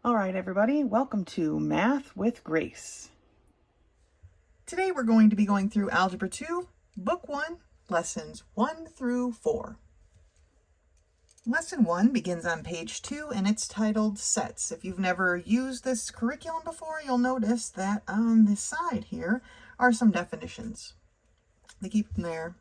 All right, everybody, welcome to Math with Grace. Today we're going to be going through Algebra 2, Book 1, Lessons 1 through 4. Lesson 1 begins on page 2 and it's titled Sets. If you've never used this curriculum before, you'll notice that on the side here are some definitions. They keep them there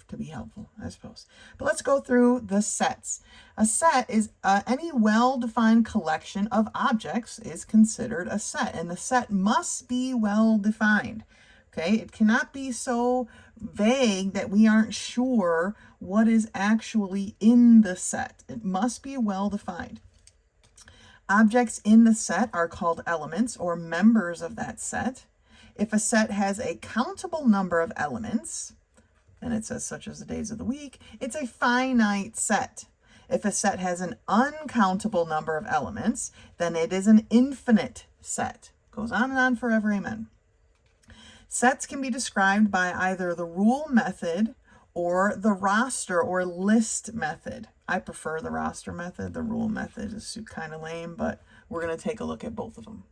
to be helpful, I suppose. But let's go through the sets. A set is any well-defined collection of objects is considered a set, and the set must be well-defined. Okay, it cannot be so vague that we aren't sure what is actually in the set. It must be well-defined. Objects in the set are called elements or members of that set. If a set has a countable number of elements, and it says such as the days of the week, it's a finite set. If a set has an uncountable number of elements, then it is an infinite set. Goes on and on forever, amen. Sets can be described by either the rule method or the roster or list method. I prefer the roster method. The rule method is kind of lame, but we're going to take a look at both of them.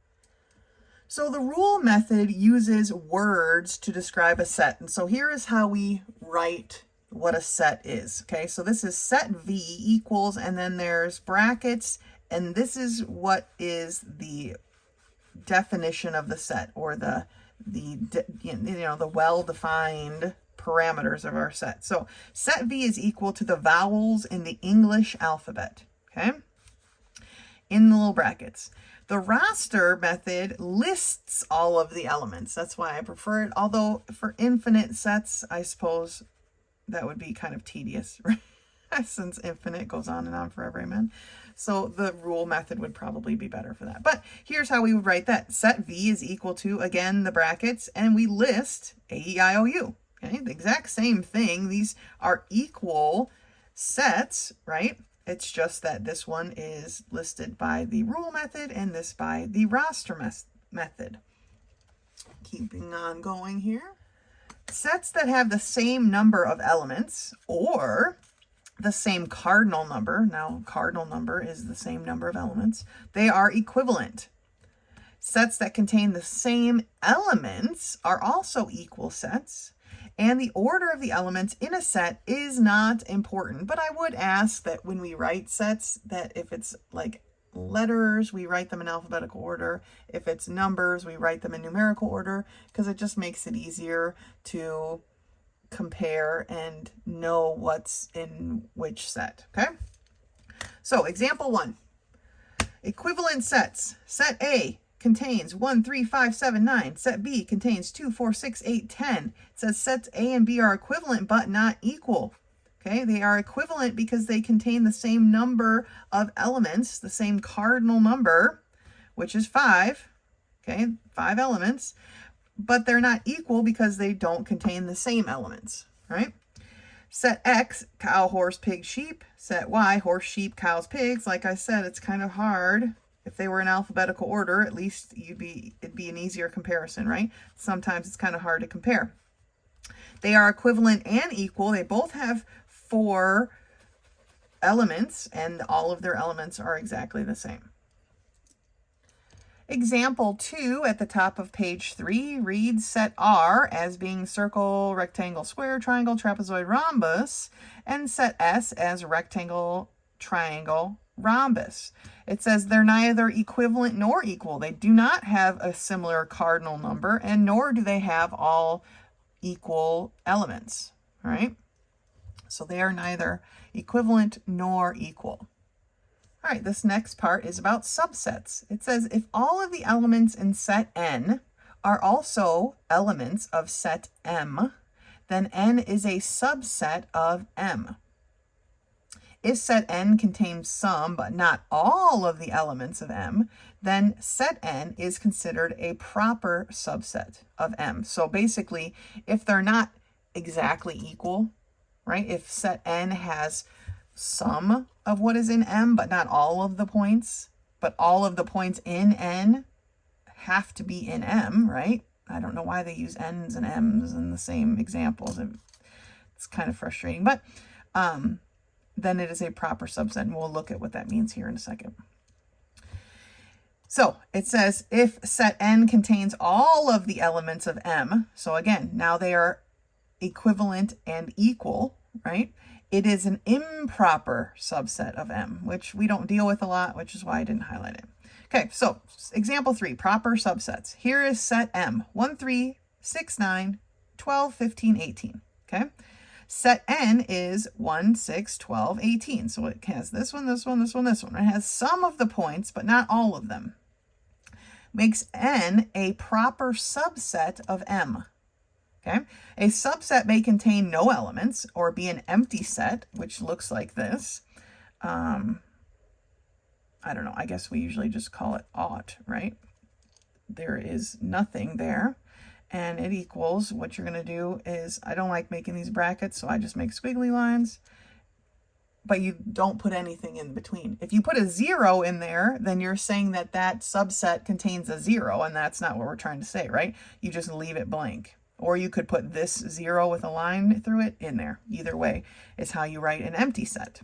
So the rule method uses words to describe a set. And so here is how we write what a set is. Okay, so this is set V equals, and then there's brackets, and this is what is the definition of the set, or the well-defined parameters of our set. So set V is equal to the vowels in the English alphabet. Okay, in the little brackets. The roster method lists all of the elements. That's why I prefer it. Although for infinite sets, I suppose that would be kind of tedious, right? Since infinite goes on and on forever, amen. So the rule method would probably be better for that. But here's how we would write that. Set V is equal to, again, the brackets, and we list A, E, I, O, U. Okay, the exact same thing. These are equal sets, right? It's just that this one is listed by the rule method and this by the roster method. Keeping on going here. Sets that have the same number of elements or the same cardinal number. Now, cardinal number is the same number of elements. They are equivalent. Sets that contain the same elements are also equal sets. And the order of the elements in a set is not important. But I would ask that when we write sets, that if it's like letters, we write them in alphabetical order. If it's numbers, we write them in numerical order, because it just makes it easier to compare and know what's in which set. Okay? So example 1. Equivalent sets. Set A contains 1, 3, 5, 7, 9. Set B contains 2, 4, 6, 8, 10. It says sets A and B are equivalent but not equal. Okay, they are equivalent because they contain the same number of elements, the same cardinal number, which is 5. Okay, 5 elements, but they're not equal because they don't contain the same elements, right? Set X, cow, horse, pig, sheep. Set Y, horse, sheep, cows, pigs. Like I said, it's kind of hard. If they were in alphabetical order, at least it'd be an easier comparison, right? Sometimes it's kind of hard to compare. They are equivalent and equal. They both have 4 elements, and all of their elements are exactly the same. Example 2 at the top of page 3 reads set R as being circle, rectangle, square, triangle, trapezoid, rhombus, and set S as rectangle, triangle, rhombus. It says they're neither equivalent nor equal. They do not have a similar cardinal number, and nor do they have all equal elements, right? So they are neither equivalent nor equal. All right, this next part is about subsets. It says if all of the elements in set N are also elements of set M, then N is a subset of M. If set N contains some but not all of the elements of M, then set N is considered a proper subset of M. So basically, if they're not exactly equal, right? If set N has some of what is in M, but not all of the points, but all of the points in N have to be in M, right? I don't know why they use N's and M's in the same examples. It's kind of frustrating, but then it is a proper subset, and we'll look at what that means here in a second. So it says if set N contains all of the elements of M, so again, now they are equivalent and equal, right? It is an improper subset of M, which we don't deal with a lot, which is why I didn't highlight it. Okay, so example 3, proper subsets. Here is set M, 1, 3, 6, 9, 12, 15, 18, okay? Set N is 1, 6, 12, 18. So it has this one, this one, this one, this one. It has some of the points, but not all of them. Makes N a proper subset of M. Okay, a subset may contain no elements or be an empty set, which looks like this. I don't know, I guess we usually just call it ought, right? There is nothing there, and it equals, what you're going to do is, I don't like making these brackets, so I just make squiggly lines, but you don't put anything in between. If you put a 0 in there, then you're saying that that subset contains a 0, and that's not what we're trying to say, right? You just leave it blank. Or you could put this 0 with a line through it in there. Either way is how you write an empty set.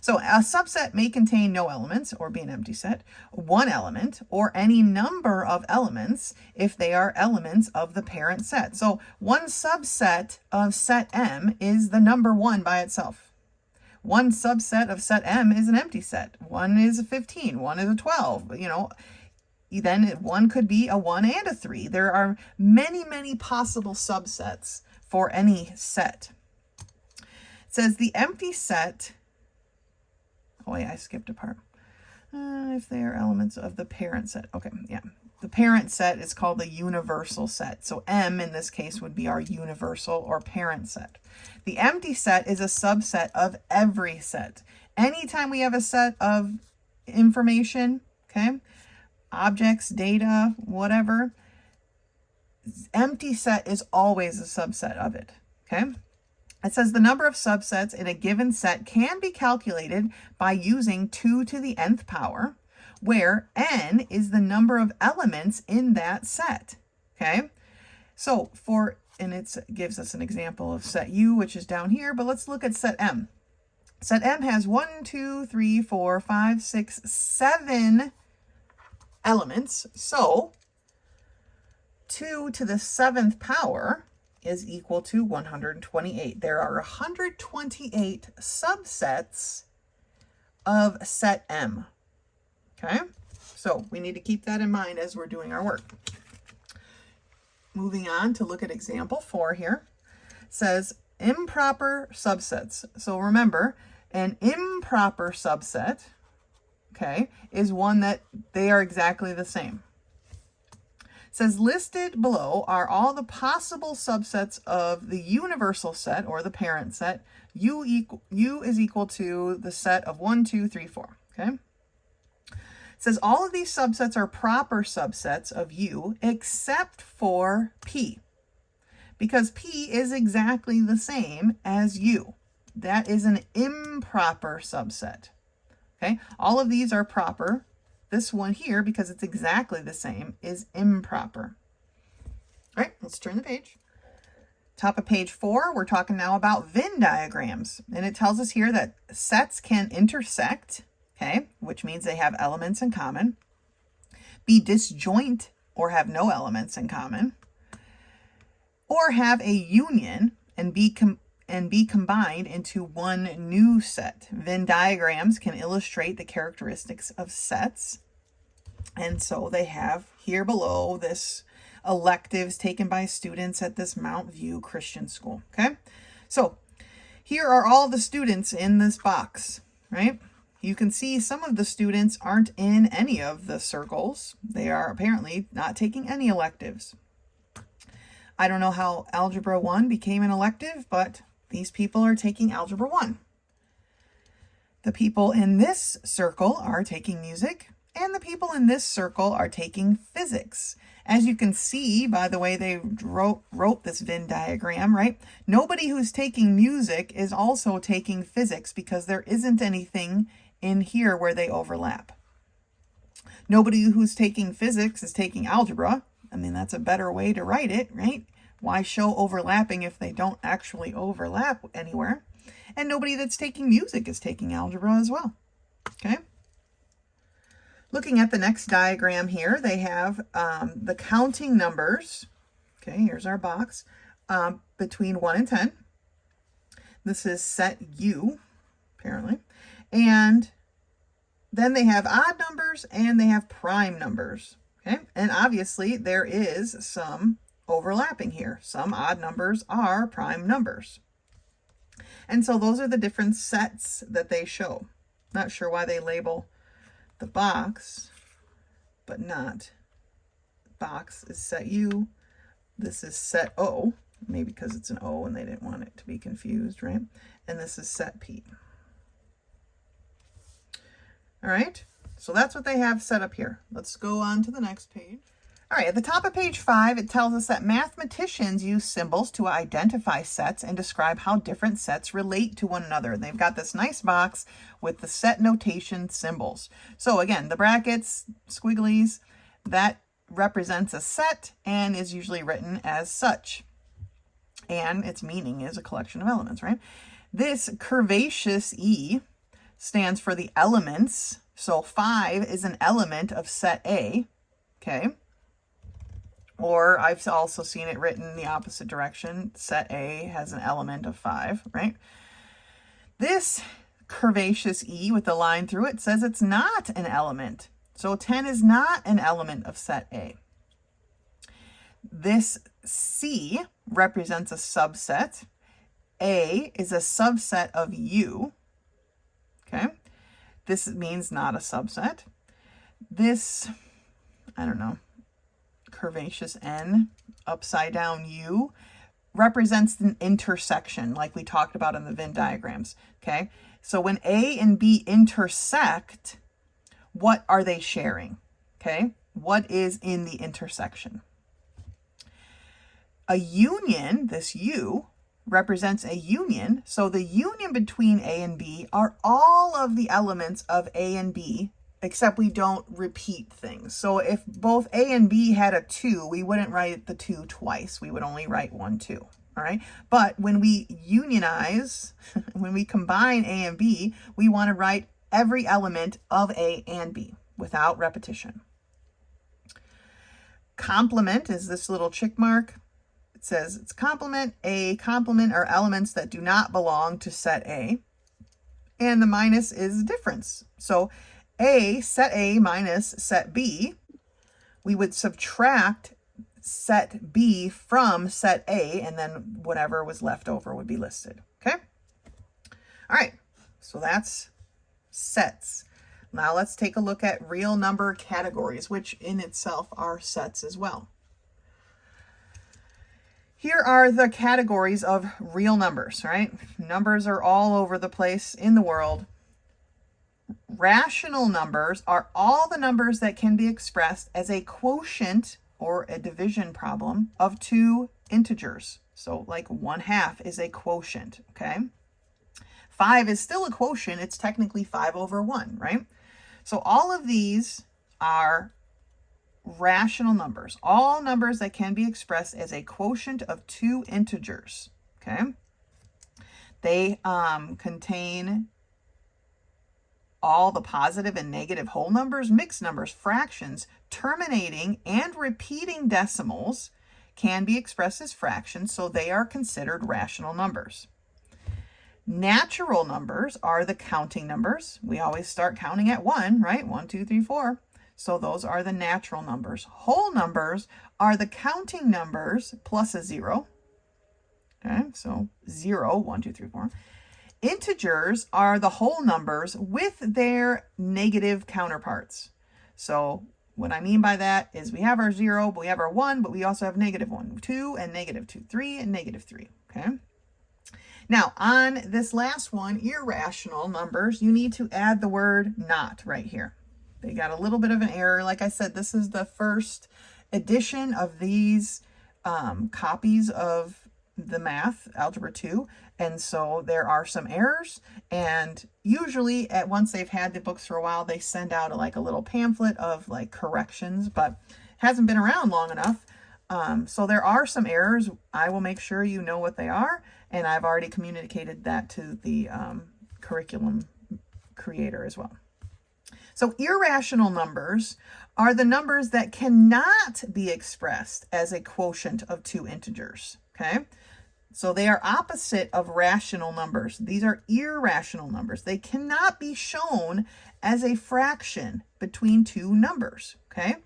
So a subset may contain no elements or be an empty set, one element, or any number of elements if they are elements of the parent set. So one subset of set M is the number 1 by itself. One subset of set M is an empty set. One is a 15, one is a 12, you know. Then one could be a 1 and a 3. There are many, many possible subsets for any set. It says the empty set, oh yeah, I skipped a part. If they are elements of the parent set. Okay, yeah. The parent set is called the universal set. So M in this case would be our universal or parent set. The empty set is a subset of every set. Anytime we have a set of information, okay, objects, data, whatever, empty set is always a subset of it, okay? It says the number of subsets in a given set can be calculated by using 2 to the nth power, where n is the number of elements in that set, okay? So and it gives us an example of set U, which is down here, but let's look at set M. Set M has 1, 2, 3, 4, 5, 6, 7 elements. So 2 to the 7th power is equal to 128. There are 128 subsets of set M. Okay, so we need to keep that in mind as we're doing our work. Moving on to look at example 4 here. It says improper subsets. So remember, an improper subset, okay, is one that they are exactly the same. It says listed below are all the possible subsets of the universal set or the parent set. U is equal to the set of 1, 2, 3, 4. Okay. It says all of these subsets are proper subsets of U except for P, because P is exactly the same as U. That is an improper subset. Okay, all of these are proper. This one here, because it's exactly the same, is improper. All right, let's turn the page. Top of page 4, we're talking now about Venn diagrams. And it tells us here that sets can intersect, okay, which means they have elements in common, be disjoint or have no elements in common, or have a union and be combined into one new set. Venn diagrams can illustrate the characteristics of sets. And so they have here below this electives taken by students at this Mount View Christian School. Okay, so here are all the students in this box, right? You can see some of the students aren't in any of the circles. They are apparently not taking any electives. I don't know how Algebra 1 became an elective, but these people are taking Algebra 1. The people in this circle are taking music, and the people in this circle are taking physics. As you can see by the way they wrote this Venn diagram, right? Nobody who's taking music is also taking physics because there isn't anything in here where they overlap. Nobody who's taking physics is taking algebra. I mean, that's a better way to write it, right? Why show overlapping if they don't actually overlap anywhere? And nobody that's taking music is taking algebra as well. Okay? Looking at the next diagram here, they have the counting numbers. Okay, here's our box between 1 and 10. This is set U, apparently. And then they have odd numbers and they have prime numbers. Okay, and obviously there is some overlapping here. Some odd numbers are prime numbers. And so those are the different sets that they show. Not sure why they label the box, but not. Box is set U. This is set O, maybe because it's an O and they didn't want it to be confused, right? And this is set P. All right, so that's what they have set up here. Let's go on to the next page. All right, at the top of page 5, it tells us that mathematicians use symbols to identify sets and describe how different sets relate to one another. They've got this nice box with the set notation symbols. So again, the brackets, squigglies, that represents a set and is usually written as such. And its meaning is a collection of elements, right? This curvaceous E stands for the elements. So 5 is an element of set A, okay? Or I've also seen it written in the opposite direction. Set A has an element of 5, right? This curvaceous E with the line through it says it's not an element. So 10 is not an element of set A. This C represents a subset. A is a subset of U. Okay. This means not a subset. This, I don't know, curvaceous N upside down U represents an intersection like we talked about in the Venn diagrams. Okay. So when A and B intersect, what are they sharing? Okay. What is in the intersection? A union, this U, represents a union. So the union between A and B are all of the elements of A and B, except we don't repeat things. So if both A and B had a 2, we wouldn't write the 2 twice. We would only write 1, 2. All right. But when we unionize, when we combine A and B, we want to write every element of A and B without repetition. Complement is this little check mark. It says it's complement. A complement are elements that do not belong to set A. And the minus is difference. So set A minus set B, we would subtract set B from set A, and then whatever was left over would be listed. Okay? All right. So that's sets. Now let's take a look at real number categories, which in itself are sets as well. Here are the categories of real numbers, right? Numbers are all over the place in the world. Rational numbers are all the numbers that can be expressed as a quotient or a division problem of 2 integers. So like 1/2 is a quotient, okay? 5 is still a quotient. It's technically 5/1, right? So all of these are rational numbers, all numbers that can be expressed as a quotient of 2 integers, okay? They contain all the positive and negative whole numbers, mixed numbers, fractions, terminating and repeating decimals can be expressed as fractions, so they are considered rational numbers. Natural numbers are the counting numbers. We always start counting at 1, right? 1, 2, 3, 4. So those are the natural numbers. Whole numbers are the counting numbers plus a 0. Okay, so 0, 1, 2, 3, 4. Integers are the whole numbers with their negative counterparts. So what I mean by that is we have our 0, but we have our 1, but we also have -1, 2, and -2, 3, and -3. Okay. Now, on this last one, irrational numbers, you need to add the word not right here. They got a little bit of an error. Like I said, this is the first edition of these copies of the math, Algebra 2. And so there are some errors. And usually once they've had the books for a while, they send out like a little pamphlet of like corrections, but it hasn't been around long enough. So there are some errors. I will make sure you know what they are. And I've already communicated that to the curriculum creator as well. So irrational numbers are the numbers that cannot be expressed as a quotient of two integers, okay? So they are opposite of rational numbers. These are irrational numbers. They cannot be shown as a fraction between two numbers, okay?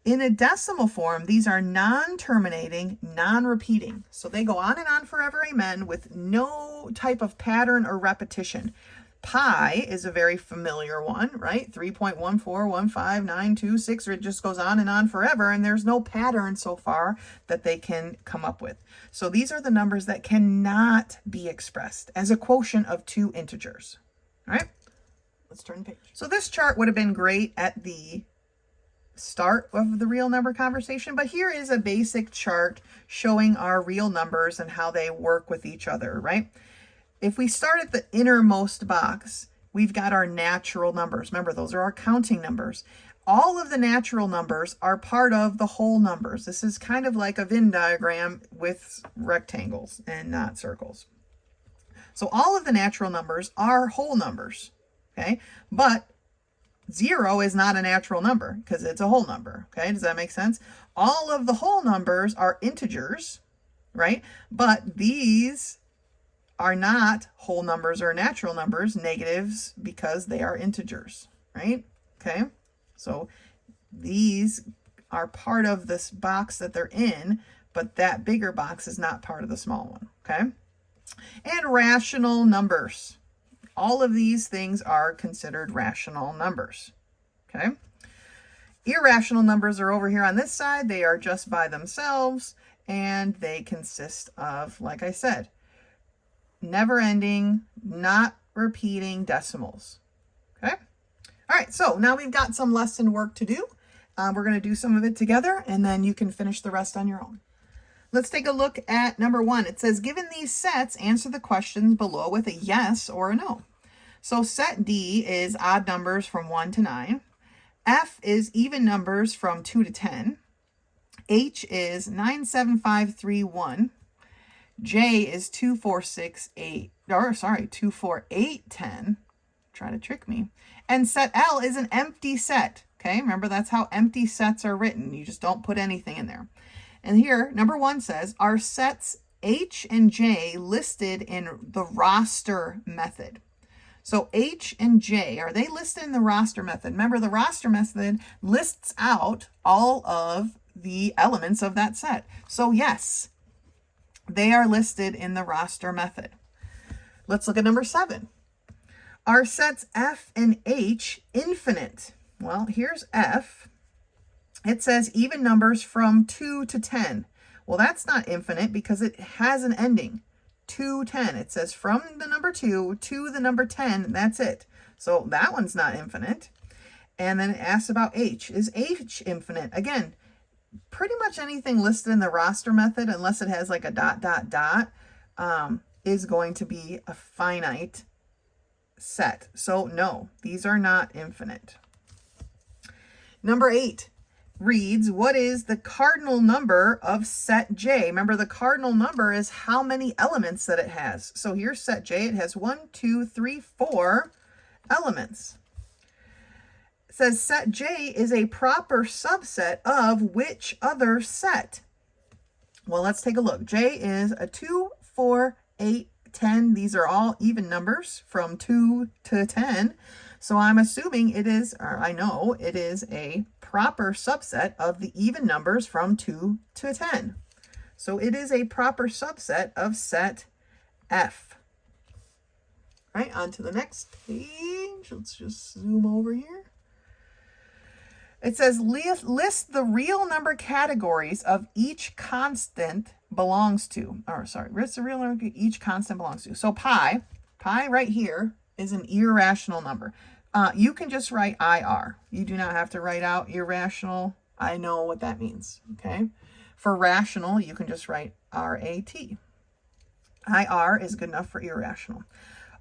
In a decimal form, these are non-terminating, non-repeating. So they go on and on forever, amen, with no type of pattern or repetition. Pi is a very familiar one, right? 3.1415926, it just goes on and on forever, and there's no pattern so far that they can come up with. So these are the numbers that cannot be expressed as a quotient of two integers. All right, let's turn the page. So this chart would have been great at the start of the real number conversation, but here is a basic chart showing our real numbers and how they work with each other, right? If we start at the innermost box, we've got our natural numbers. Remember, those are our counting numbers. All of the natural numbers are part of the whole numbers. This is kind of like a Venn diagram with rectangles and not circles. So all of the natural numbers are whole numbers, okay? But 0 is not a natural number because it's a whole number, okay? Does that make sense? All of the whole numbers are integers, right? But these are not whole numbers or natural numbers, negatives, because they are integers, right? Okay, so these are part of this box that they're in, but that bigger box is not part of the small one, okay? And rational numbers. All of these things are considered rational numbers, okay? Irrational numbers are over here on this side. They are just by themselves, and they consist of, like I said, never-ending, not repeating decimals, okay? All right, so now we've got some lesson work to do. We're going to do some of it together, and then you can finish the rest on your own. Let's take a look at number 1. It says, given these sets, answer the questions below with a yes or a no. So set D is odd numbers from 1 to 9. F is even numbers from 2 to 10. H is 97531. J is 24810. Try to trick me. And set L is an empty set. Okay, remember that's how empty sets are written. You just don't put anything in there. And here, number 1 says, are sets H and J listed in the roster method? So H and J, are they listed in the roster method? Remember, the roster method lists out all of the elements of that set. So yes, they are listed in the roster method. Let's look at number 7. Are sets F and H infinite? Well, here's F. It says even numbers from 2 to 10. Well, that's not infinite because it has an ending. 2, 10. It says from the number 2 to the number 10. That's it. So that one's not infinite. And then it asks about H. Is H infinite? Again, pretty much anything listed in the roster method, unless it has like a ... is going to be a finite set. So no, these are not infinite. Number 8 reads, what is the cardinal number of set J? Remember, the cardinal number is how many elements that it has. So here's set J. It has 1, 2, 3, 4 elements. It says set J is a proper subset of which other set? Well, let's take a look. J is a 2, 4, 8, 10. These are all even numbers from 2 to 10. So I'm assuming it is, or I know it is a proper subset of the even numbers from 2 to 10. So it is a proper subset of set F. All right, on to the next page. Let's just zoom over here. It says list the real number categories of each constant belongs to. Or sorry, list the real number each constant belongs to. So pi right here is an irrational number. You can just write IR. You do not have to write out irrational. I know what that means, okay? For rational, you can just write RAT. IR is good enough for irrational.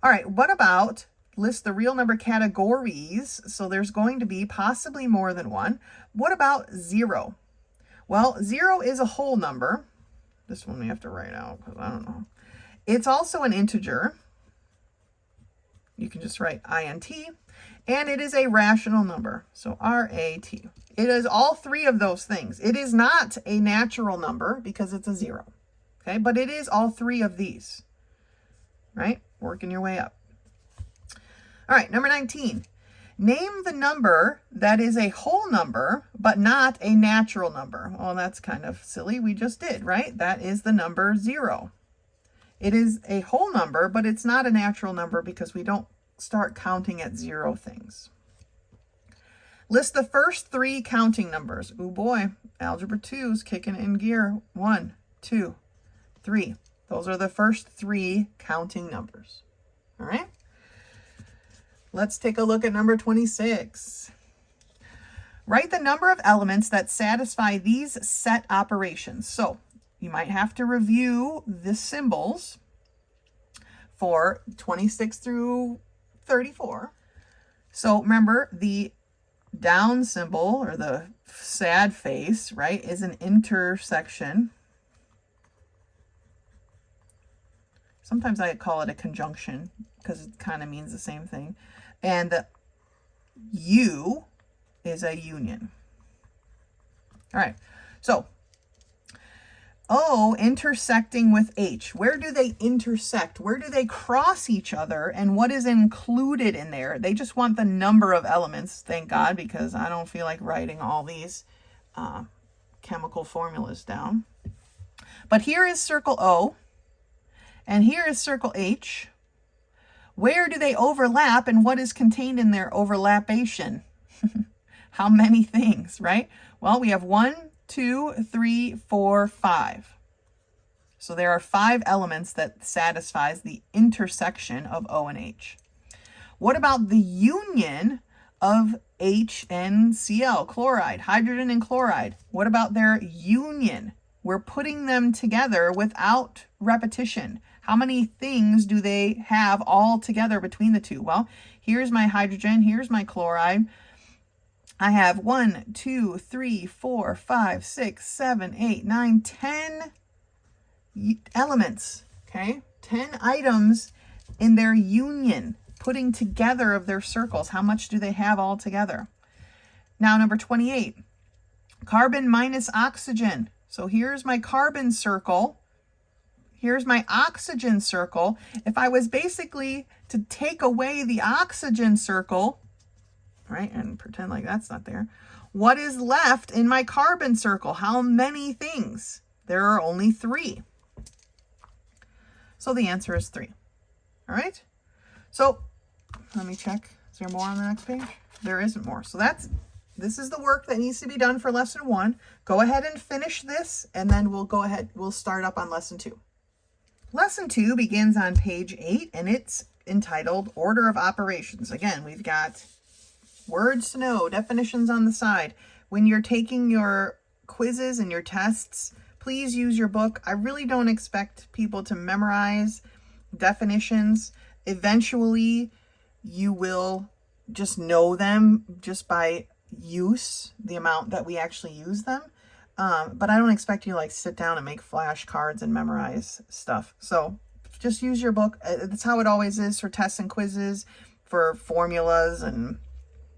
All right, what about list the real number categories? So there's going to be possibly more than one. What about 0? Well, 0 is a whole number. This one we have to write out because I don't know. It's also an integer. You can just write INT. And it is a rational number. So RAT. It is all three of those things. It is not a natural number because it's a 0. Okay, but it is all three of these. Right? Working your way up. All right, number 19. Name the number that is a whole number, but not a natural number. Well, that's kind of silly. We just did, right? That is the number 0. It is a whole number, but it's not a natural number because we don't start counting at 0 things. List the first 3 counting numbers. Oh boy, Algebra 2 is kicking in gear. 1, 2, 3. Those are the first 3 counting numbers. All right? Let's take a look at number 26. Write the number of elements that satisfy these set operations. So you might have to review the symbols for 26 through 34. So remember, the down symbol, or the sad face, right, is an intersection. Sometimes I call it a conjunction because it kind of means the same thing. And the U is a union. All right, so O intersecting with H. Where do they intersect? Where do they cross each other? And what is included in there? They just want the number of elements, thank God, because I don't feel like writing all these chemical formulas down. But here is circle O, and here is circle H. Where do they overlap, and what is contained in their overlappation? How many things, right? Well, we have 1, 2, 3, 4, 5. So there are 5 elements that satisfies the intersection of O and H. What about the union of H and Cl, chloride, hydrogen and chloride? What about their union? We're putting them together without repetition. How many things do they have all together between the two? Well, here's my hydrogen, here's my chloride. I have 1, 2, 3, 4, 5, 6, 7, 8, 9, 10 elements, okay? 10 items in their union, putting together of their circles. How much do they have all together? Now, number 28, carbon minus oxygen. So here's my carbon circle. Here's my oxygen circle. If I was basically to take away the oxygen circle, right, and pretend like that's not there, what is left in my carbon circle? How many things? There are only 3. So the answer is 3. All right? So let me check. Is there more on the next page? There isn't more. So this is the work that needs to be done for lesson 1. Go ahead and finish this, and then we'll start up on lesson 2. Lesson 2 begins on page 8, and it's entitled Order of Operations. Again, we've got words to know, definitions on the side. When you're taking your quizzes and your tests, please use your book. I really don't expect people to memorize definitions. Eventually, you will just know them just by use, the amount that we actually use them. But I don't expect you to like sit down and make flashcards and memorize stuff. So just use your book. That's how it always is for tests and quizzes, for formulas and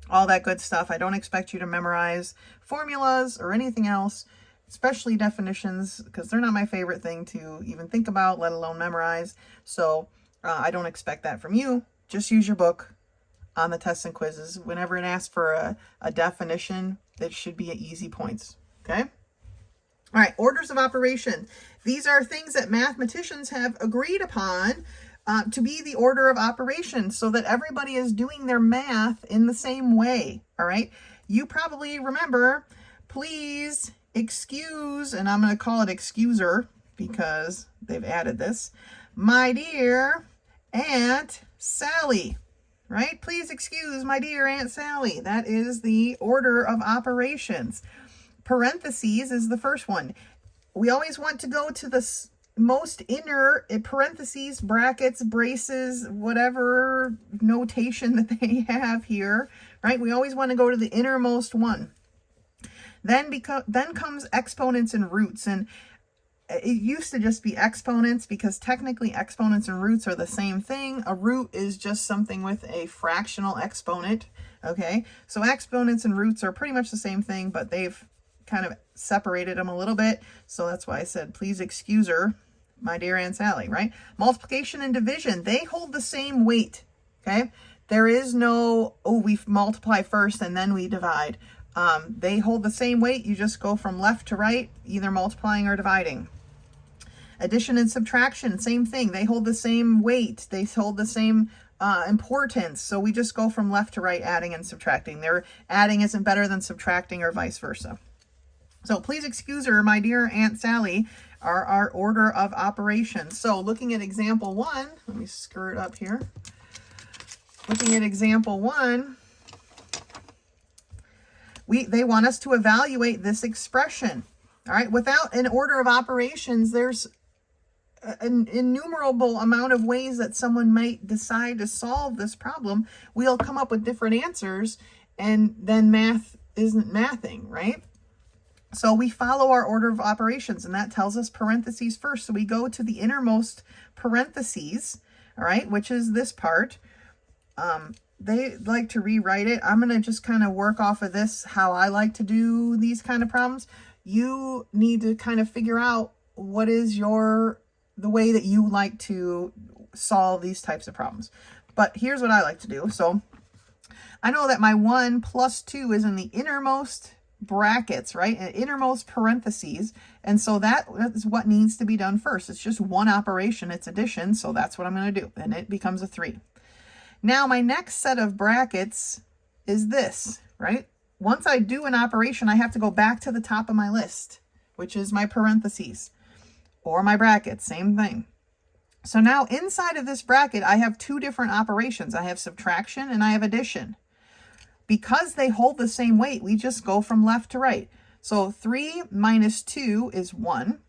all that good stuff. I don't expect you to memorize formulas or anything else, especially definitions, because they're not my favorite thing to even think about, let alone memorize. So I don't expect that from you. Just use your book on the tests and quizzes. Whenever it asks for a definition, that should be at easy points. Okay? All right, orders of operation. These are things that mathematicians have agreed upon to be the order of operations so that everybody is doing their math in the same way. All right? You probably remember, please excuse, and I'm going to call it excuser because they've added this, my dear Aunt Sally. Right? Please excuse my dear Aunt Sally. That is the order of operations. Parentheses is the first one. We always want to go to the most inner parentheses, brackets, braces, whatever notation that they have here, right? We always want to go to the innermost one. Then comes exponents and roots, and it used to just be exponents because technically exponents and roots are the same thing. A root is just something with a fractional exponent. Okay, so exponents and roots are pretty much the same thing, but they've kind of separated them a little bit. So that's why I said, please excuse her, my dear Aunt Sally, right? Multiplication and division, they hold the same weight, okay? There is no, oh, we multiply first and then we divide. They hold the same weight. You just go from left to right, either multiplying or dividing. Addition and subtraction, same thing. They hold the same weight. They hold the same importance. So we just go from left to right, adding and subtracting. Their adding isn't better than subtracting or vice versa. So please excuse her, my dear Aunt Sally, our order of operations. So looking at example 1, let me skirt up here. Looking at example 1, they want us to evaluate this expression. All right, without an order of operations, there's an innumerable amount of ways that someone might decide to solve this problem. We'll come up with different answers, and then math isn't mathing, right? So we follow our order of operations, and that tells us parentheses first. So we go to the innermost parentheses, all right, which is this part. They like to rewrite it. I'm going to just kind of work off of this, how I like to do these kind of problems. You need to kind of figure out what is the way that you like to solve these types of problems. But here's what I like to do. So I know that my 1 plus 2 is in the innermost brackets, right? Innermost parentheses. And so that is what needs to be done first. It's just one operation. It's addition. So that's what I'm going to do. And it becomes a 3. Now my next set of brackets is this, right? Once I do an operation, I have to go back to the top of my list, which is my parentheses or my brackets, same thing. So now inside of this bracket, I have 2 different operations. I have subtraction and I have addition. Because they hold the same weight, we just go from left to right. So 3 minus 2 is 1.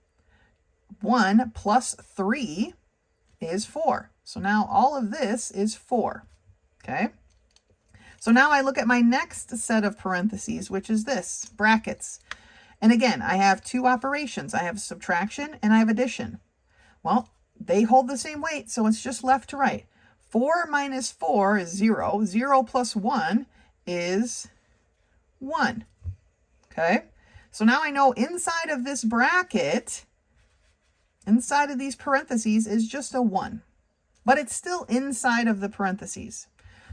1 plus 3 is 4. So now all of this is 4, okay? So now I look at my next set of parentheses, which is this, brackets. And again, I have 2 operations. I have subtraction and I have addition. Well, they hold the same weight, so it's just left to right. 4 minus 4 is 0. 0 plus 1 is 1, okay? So now I know inside of this bracket, inside of these parentheses is just a 1. But it's still inside of the parentheses.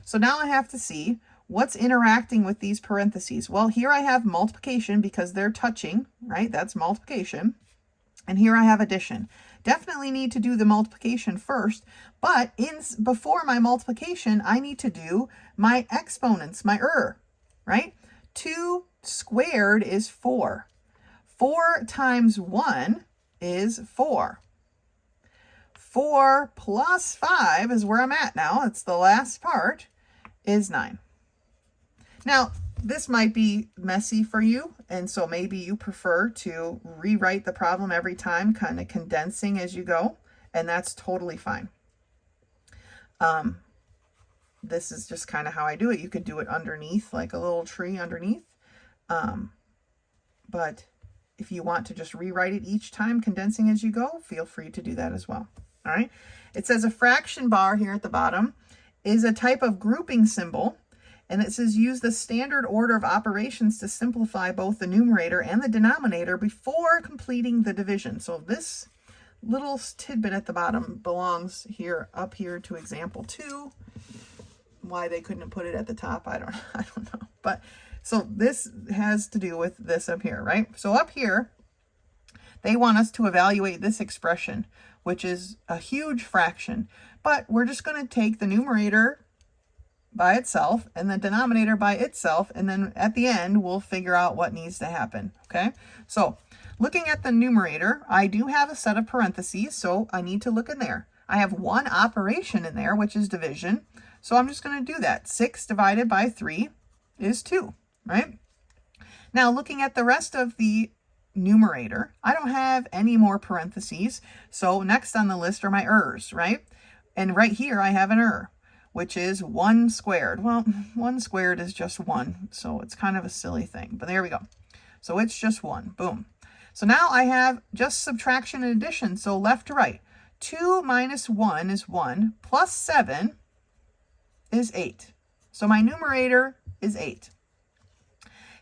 So now I have to see what's interacting with these parentheses. Well, here I have multiplication because they're touching, right? That's multiplication. And here I have addition. Definitely need to do the multiplication first, but before my multiplication, I need to do my exponents, my right? 2 squared is 4. 4 times 1 is 4. 4 plus 5 is where I'm at now. It's the last part, is 9. Now, this might be messy for you, and so maybe you prefer to rewrite the problem every time, kind of condensing as you go, and that's totally fine. This is just kind of how I do it. You could do it underneath, like a little tree underneath. But if you want to just rewrite it each time, condensing as you go, feel free to do that as well. All right. It says a fraction bar here at the bottom is a type of grouping symbol. And it says use the standard order of operations to simplify both the numerator and the denominator before completing the division. So this little tidbit at the bottom belongs here, up here to example 2. Why they couldn't have put it at the top, I don't know. But so this has to do with this up here, right? So up here, they want us to evaluate this expression, which is a huge fraction. But we're just going to take the numerator by itself and the denominator by itself, and then at the end, we'll figure out what needs to happen, okay? So looking at the numerator, I do have a set of parentheses, so I need to look in there. I have one operation in there, which is division. So I'm just going to do that. 6 divided by 3 is 2, right? Now looking at the rest of the numerator, I don't have any more parentheses. So next on the list are my right? And right here I have an which is 1 squared. Well, 1 squared is just 1, so it's kind of a silly thing, but there we go. So it's just 1, boom. So now I have just subtraction and addition, so left to right. 2 minus 1 is 1, plus 7 is 8. So my numerator is 8.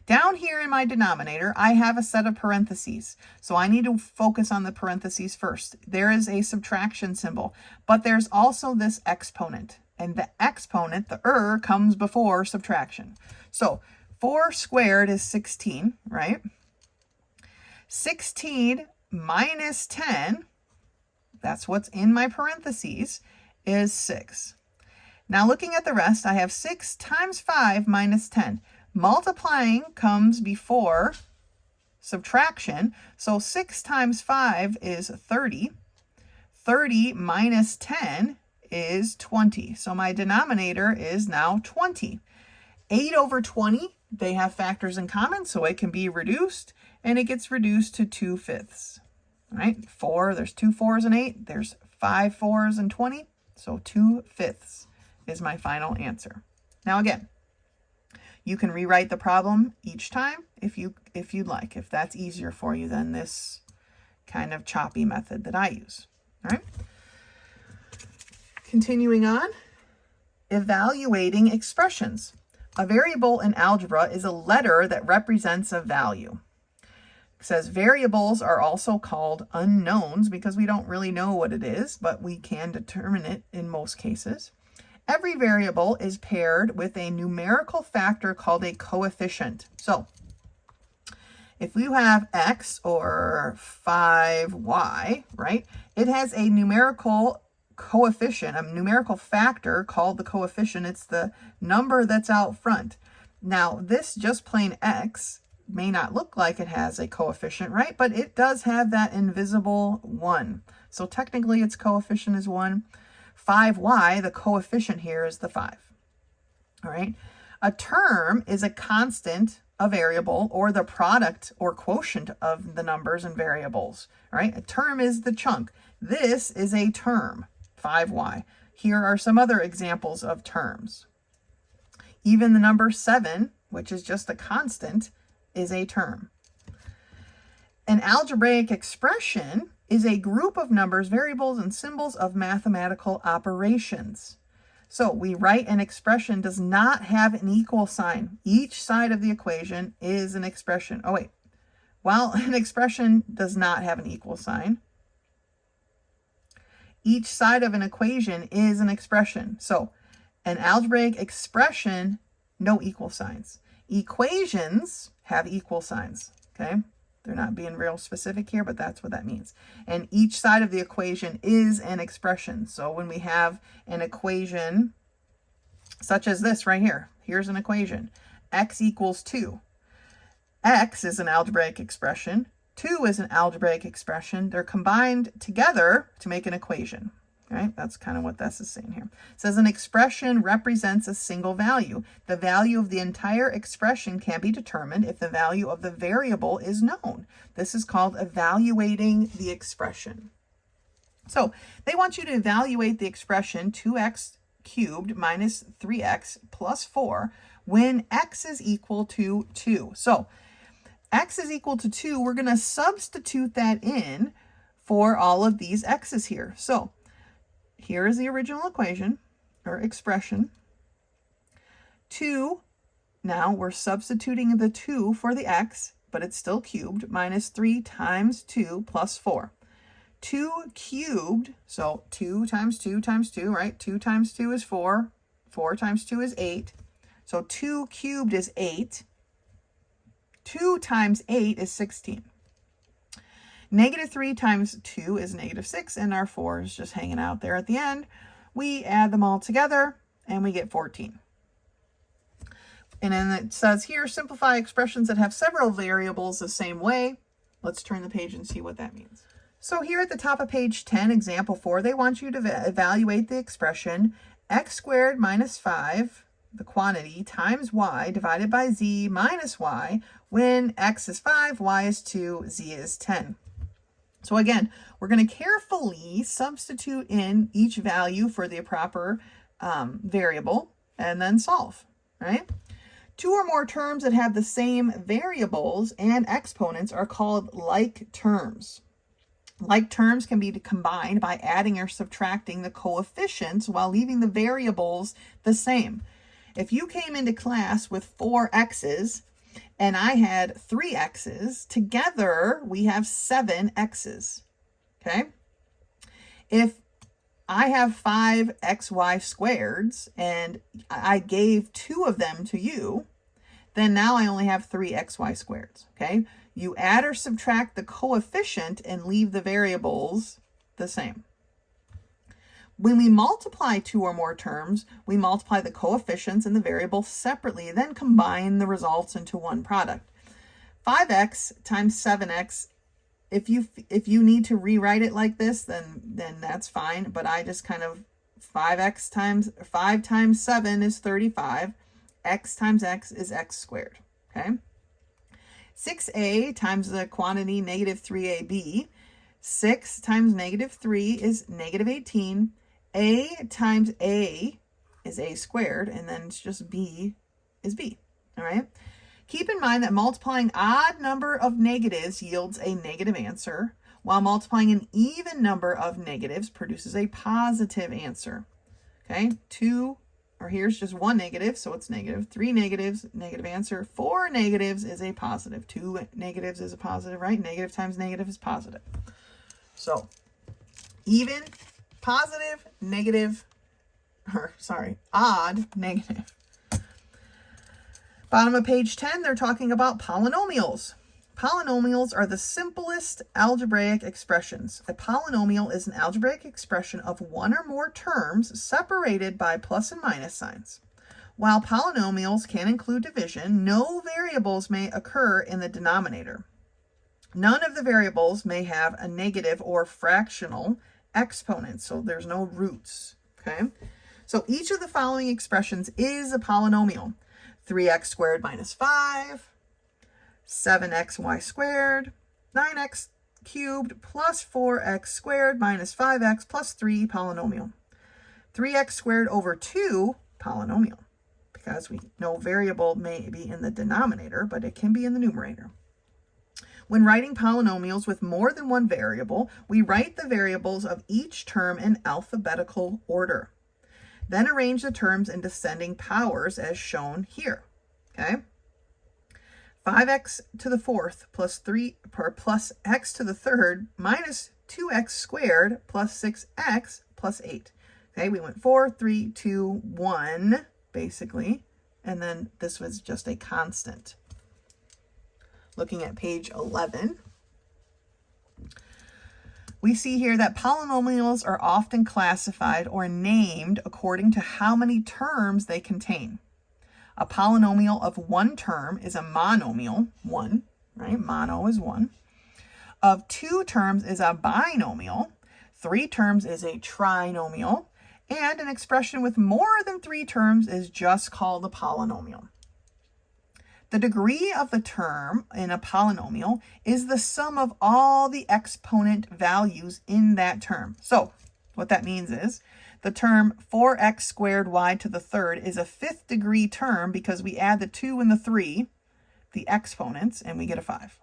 Down here in my denominator, I have a set of parentheses. So I need to focus on the parentheses first. There is a subtraction symbol, but there's also this exponent. And the exponent, the comes before subtraction. So 4 squared is 16, right? 16 minus 10, that's what's in my parentheses, is 6. Now looking at the rest, I have 6 times 5 minus 10. Multiplying comes before subtraction, so 6 times 5 is 30. 30 minus 10 is 20. So my denominator is now 20. 8 over 20, they have factors in common, so it can be reduced, and it gets reduced to 2/5. All right, 4, there's 2 4s and 8. There's 5 4s and 20, so 2/5 is my final answer. Now again, you can rewrite the problem each time if you'd like, if that's easier for you than this kind of choppy method that I use. All right. Continuing on, evaluating expressions. A variable in algebra is a letter that represents a value. It says variables are also called unknowns because we don't really know what it is, but we can determine it in most cases. Every variable is paired with a numerical factor called a coefficient. So if you have x or 5y, right, it has a numerical coefficient, a numerical factor called the coefficient. It's the number that's out front. Now, this just plain x may not look like it has a coefficient, right? But it does have that invisible 1. So technically its coefficient is 1. 5y, the coefficient here is the 5. All right. A term is a constant, a variable, or the product or quotient of the numbers and variables. All right. A term is the chunk. This is a term, 5y. Here are some other examples of terms. Even the number 7, which is just a constant, is a term. An algebraic expression is a group of numbers, variables, and symbols of mathematical operations. So we write an expression does not have an equal sign. Each side of the equation is an expression. Oh, wait. Well, an expression does not have an equal sign. Each side of an equation is an expression. So an algebraic expression, no equal signs. Equations have equal signs, okay? They're not being real specific here, but that's what that means. And each side of the equation is an expression. So when we have an equation such as this right here, here's an equation. X equals 2. X is an algebraic expression. 2 is an algebraic expression. They're combined together to make an equation. Right? That's kind of what this is saying here. It says an expression represents a single value. The value of the entire expression can be determined if the value of the variable is known. This is called evaluating the expression. So they want you to evaluate the expression 2x cubed minus 3x plus 4 when x is equal to 2. So x is equal to 2. We're going to substitute that in for all of these x's here. So here is the original equation or expression. 2, now we're substituting the 2 for the x, but it's still cubed, minus 3 times 2 plus 4. 2 cubed, so 2 times 2 times 2, right? 2 times 2 is 4. 4 times 2 is 8. So 2 cubed is 8. 2 times 8 is 16. Negative 3 times 2 is negative 6, and our 4 is just hanging out there at the end. We add them all together, and we get 14. And then it says here, simplify expressions that have several variables the same way. Let's turn the page and see what that means. So here at the top of page 10, example 4, they want you to evaluate the expression x squared minus 5, the quantity, times y divided by z minus y when x is 5, y is 2, z is 10. So again, we're going to carefully substitute in each value for the proper variable and then solve, right? 2 or more terms that have the same variables and exponents are called like terms. Like terms can be combined by adding or subtracting the coefficients while leaving the variables the same. If you came into class with 4 x's and I had 3 x's, together we have 7 x's, okay? If I have 5 xy squareds and I gave 2 of them to you, then now I only have 3 xy squareds, okay? You add or subtract the coefficient and leave the variables the same. When we multiply 2 or more terms, we multiply the coefficients and the variable separately, then combine the results into one product. 5x times 7x, if you need to rewrite it like this, then that's fine, but I just kind of 5 times 7 is 35. X times x is x squared, okay? 6a times the quantity negative 3ab. 6 times negative 3 is negative 18. A times a is a squared, and then it's just b is b, all right? Keep in mind that multiplying odd number of negatives yields a negative answer, while multiplying an even number of negatives produces a positive answer, okay? Here's just 1 negative, so it's negative. 3 negatives, negative answer. 4 negatives is a positive. 2 negatives is a positive, right? Negative times negative is positive. So, even, positive, negative, odd, negative. Bottom of page 10, they're talking about polynomials. Polynomials are the simplest algebraic expressions. A polynomial is an algebraic expression of one or more terms separated by plus and minus signs. While polynomials can include division, no variables may occur in the denominator. None of the variables may have a negative or fractional exponent, so there's no roots, okay? So each of the following expressions is a polynomial. 3x squared minus 5, 7xy squared, 9x cubed plus 4x squared minus 5x plus 3 polynomial. 3x squared over 2 polynomial, because we know variable may be in the denominator, but it can be in the numerator. When writing polynomials with more than one variable, we write the variables of each term in alphabetical order. Then arrange the terms in descending powers as shown here, okay? 5x to the 4th plus x to the 3rd minus 2x squared plus 6x plus 8. Okay, we went 4, 3, 2, 1, basically, and then this was just a constant. Looking at page 11, we see here that polynomials are often classified or named according to how many terms they contain. A polynomial of one term is a monomial, 1, right? Mono is 1. Of 2 terms is a binomial. 3 terms is a trinomial. And an expression with more than 3 terms is just called a polynomial. The degree of the term in a polynomial is the sum of all the exponent values in that term. So what that means is the term 4x squared y to the 3rd is a 5th degree term because we add the 2 and the 3, the exponents, and we get a 5.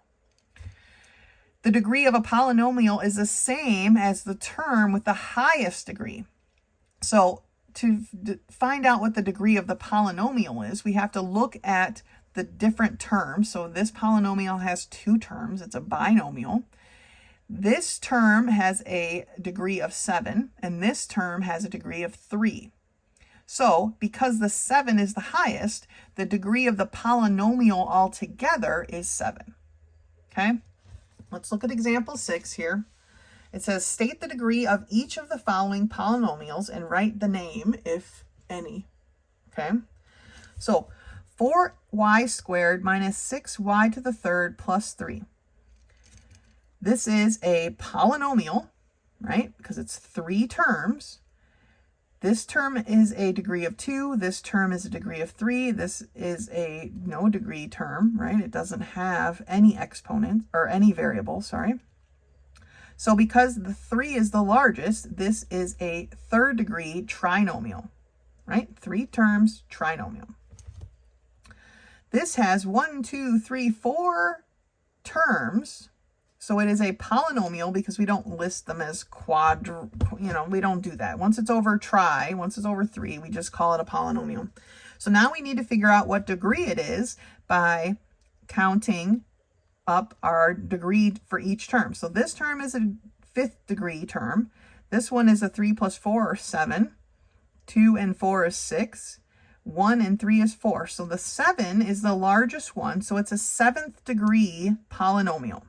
The degree of a polynomial is the same as the term with the highest degree. So to find out what the degree of the polynomial is, we have to look at the different terms. So this polynomial has 2 terms. It's a binomial. This term has a degree of 7, and this term has a degree of 3. So because the 7 is the highest, the degree of the polynomial altogether is 7. Okay? Let's look at example 6 here. It says, state the degree of each of the following polynomials and write the name, if any. Okay? So 4y squared minus 6y to the 3rd plus 3. This is a polynomial, right? Because it's 3 terms. This term is a degree of 2. This term is a degree of 3. This is a no degree term, right? It doesn't have any exponent or any variable, sorry. So because the 3 is the largest, this is a 3rd degree trinomial, right? 3 terms, trinomial. This has 1, 2, 3, 4 terms. So it is a polynomial because we don't list them as we don't do that. Once it's over once it's over 3, we just call it a polynomial. So now we need to figure out what degree it is by counting up our degree for each term. So this term is a 5th degree term. This one is a 3 plus 4 or 7. 2 and 4 is 6. 1 and 3 is 4. So the 7 is the largest one. So it's a 7th degree polynomial.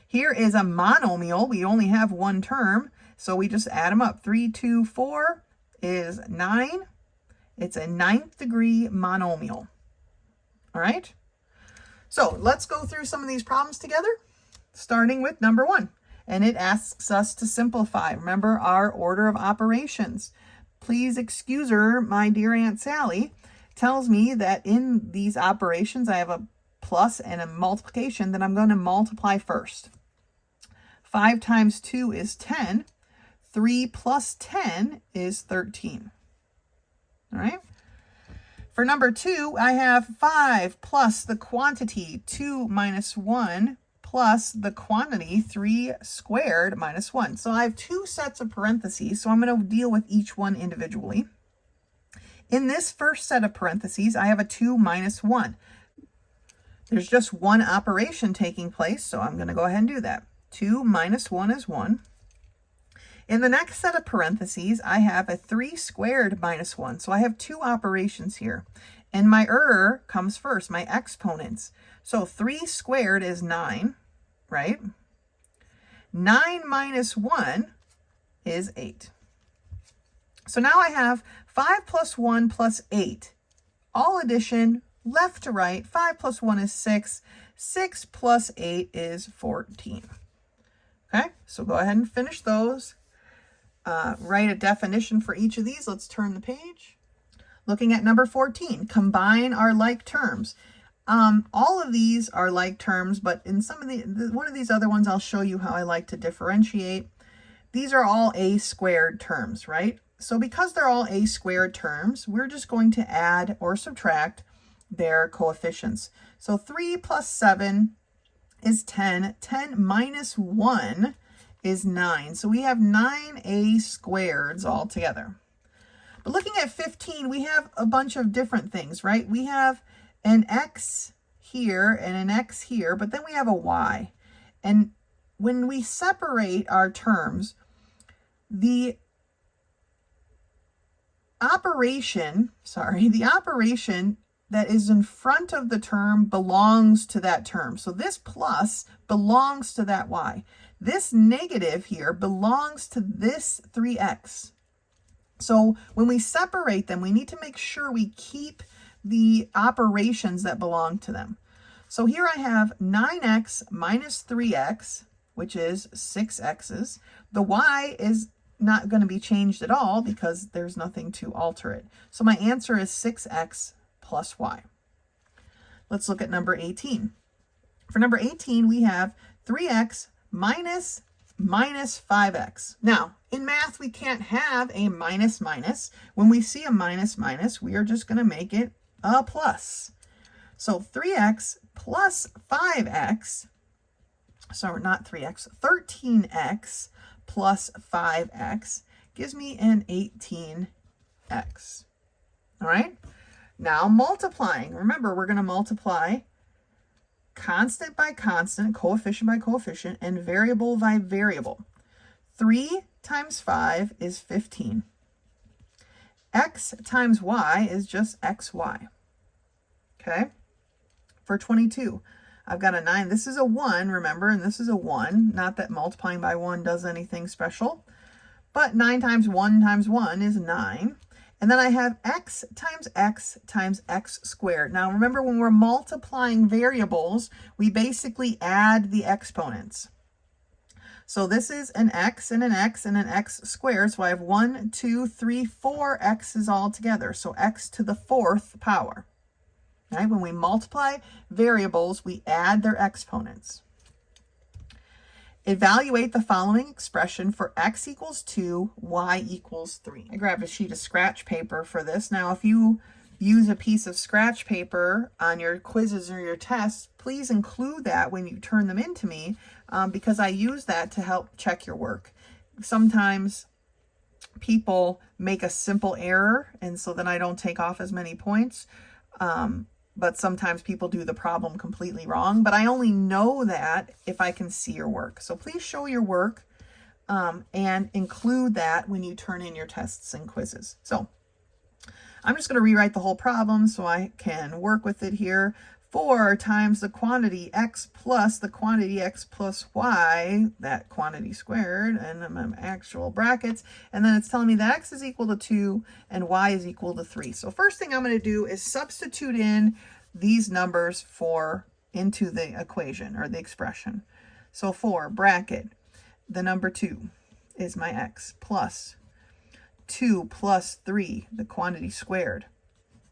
Here is a monomial. We only have one term, so we just add them up. 3, 2, 4 is 9. It's a 9th degree monomial. All right? So let's go through some of these problems together, starting with number 1. And it asks us to simplify. Remember our order of operations. Please excuse her, my dear Aunt Sally, tells me that in these operations I have a plus and a multiplication, that I'm going to multiply first. 5 times 2 is 10. 3 plus 10 is 13. All right. For number 2, I have 5 plus the quantity 2 minus 1 plus the quantity 3 squared minus 1. So I have 2 sets of parentheses, so I'm going to deal with each one individually. In this first set of parentheses, I have a 2 minus 1. There's just one operation taking place, so I'm going to go ahead and do that. 2 minus 1 is 1. In the next set of parentheses, I have a 3 squared minus 1. So I have 2 operations here. And my comes first, my exponents. So 3 squared is 9, right? 9 minus 1 is 8. So now I have 5 plus 1 plus 8. All addition, left to right. 5 plus 1 is 6. 6 plus 8 is 14. Okay, so go ahead and finish those. Write a definition for each of these. Let's turn the page. Looking at number 14, combine our like terms. All of these are like terms, but in some of one of these other ones, I'll show you how I like to differentiate. These are all a squared terms, right? So because they're all a squared terms, we're just going to add or subtract their coefficients. So 3 plus 7 is 10. 10 minus 1 is 9. So we have 9a squareds all together. But looking at 15, we have a bunch of different things, right? We have an x here and an x here, but then we have a y. And when we separate our terms, the operation that is in front of the term belongs to that term. So this plus belongs to that y. This negative here belongs to this 3x. So when we separate them, we need to make sure we keep the operations that belong to them. So here I have 9x minus 3x, which is 6x's. The y is not going to be changed at all because there's nothing to alter it. So my answer is 6x plus y. Let's look at number 18. For number 18, we have 3x minus 5x. Now, in math, we can't have a minus minus. When we see a minus minus, we are just going to make it a plus. So 3x plus 5x, sorry, not 3x, 13x plus 5x gives me an 18x. All right? Now multiplying. Remember, we're going to multiply constant by constant, coefficient by coefficient, and variable by variable. 3 times 5 is 15. X times y is just xy. Okay? For 22, I've got a 9. This is a 1, remember, and this is a 1. Not that multiplying by 1 does anything special. But 9 times 1 is 9. And then I have x times x times x squared. Now remember, when we're multiplying variables, we basically add the exponents. So this is an x and an x and an x squared. So I have 1, 2, 3, 4 x's all together. So x to the 4th power. Right? When we multiply variables, we add their exponents. Evaluate the following expression for x equals 2, y equals 3. I grabbed a sheet of scratch paper for this. Now, if you use a piece of scratch paper on your quizzes or your tests, please include that when you turn them into me, because I use that to help check your work. Sometimes people make a simple error, and so then I don't take off as many points. But sometimes people do the problem completely wrong. But I only know that if I can see your work. So please show your work and include that when you turn in your tests and quizzes. So I'm just going to rewrite the whole problem so I can work with it here. 4 times the quantity x plus the quantity x plus y, that quantity squared, and then my actual brackets. And then it's telling me that x is equal to 2 and y is equal to 3. So first thing I'm going to do is substitute in these numbers into the equation or the expression. So 4 bracket, the number 2 is my x, plus 2 plus 3, the quantity squared,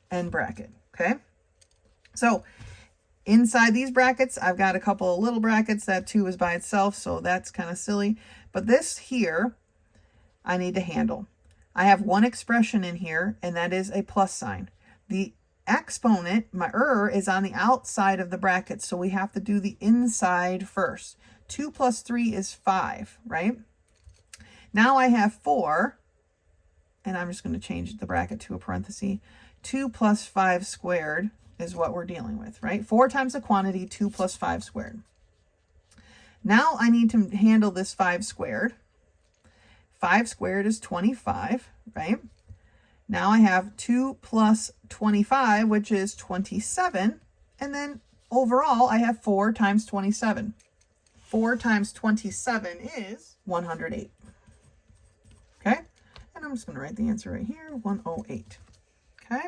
end bracket. Okay? So inside these brackets, I've got a couple of little brackets. That 2 is by itself, so that's kind of silly. But this here, I need to handle. I have one expression in here, and that is a plus sign. The exponent, my is on the outside of the bracket, so we have to do the inside first. 2 plus 3 is 5, right? Now I have 4, and I'm just going to change the bracket to a parenthesis. 2 plus 5 squared is what we're dealing with, right? 4 times the quantity, 2 plus 5 squared. Now I need to handle this 5 squared. 5 squared is 25, right? Now I have 2 plus 25, which is 27. And then overall, I have 4 times 27. 4 times 27 is 108. Okay? And I'm just going to write the answer right here, 108. Okay?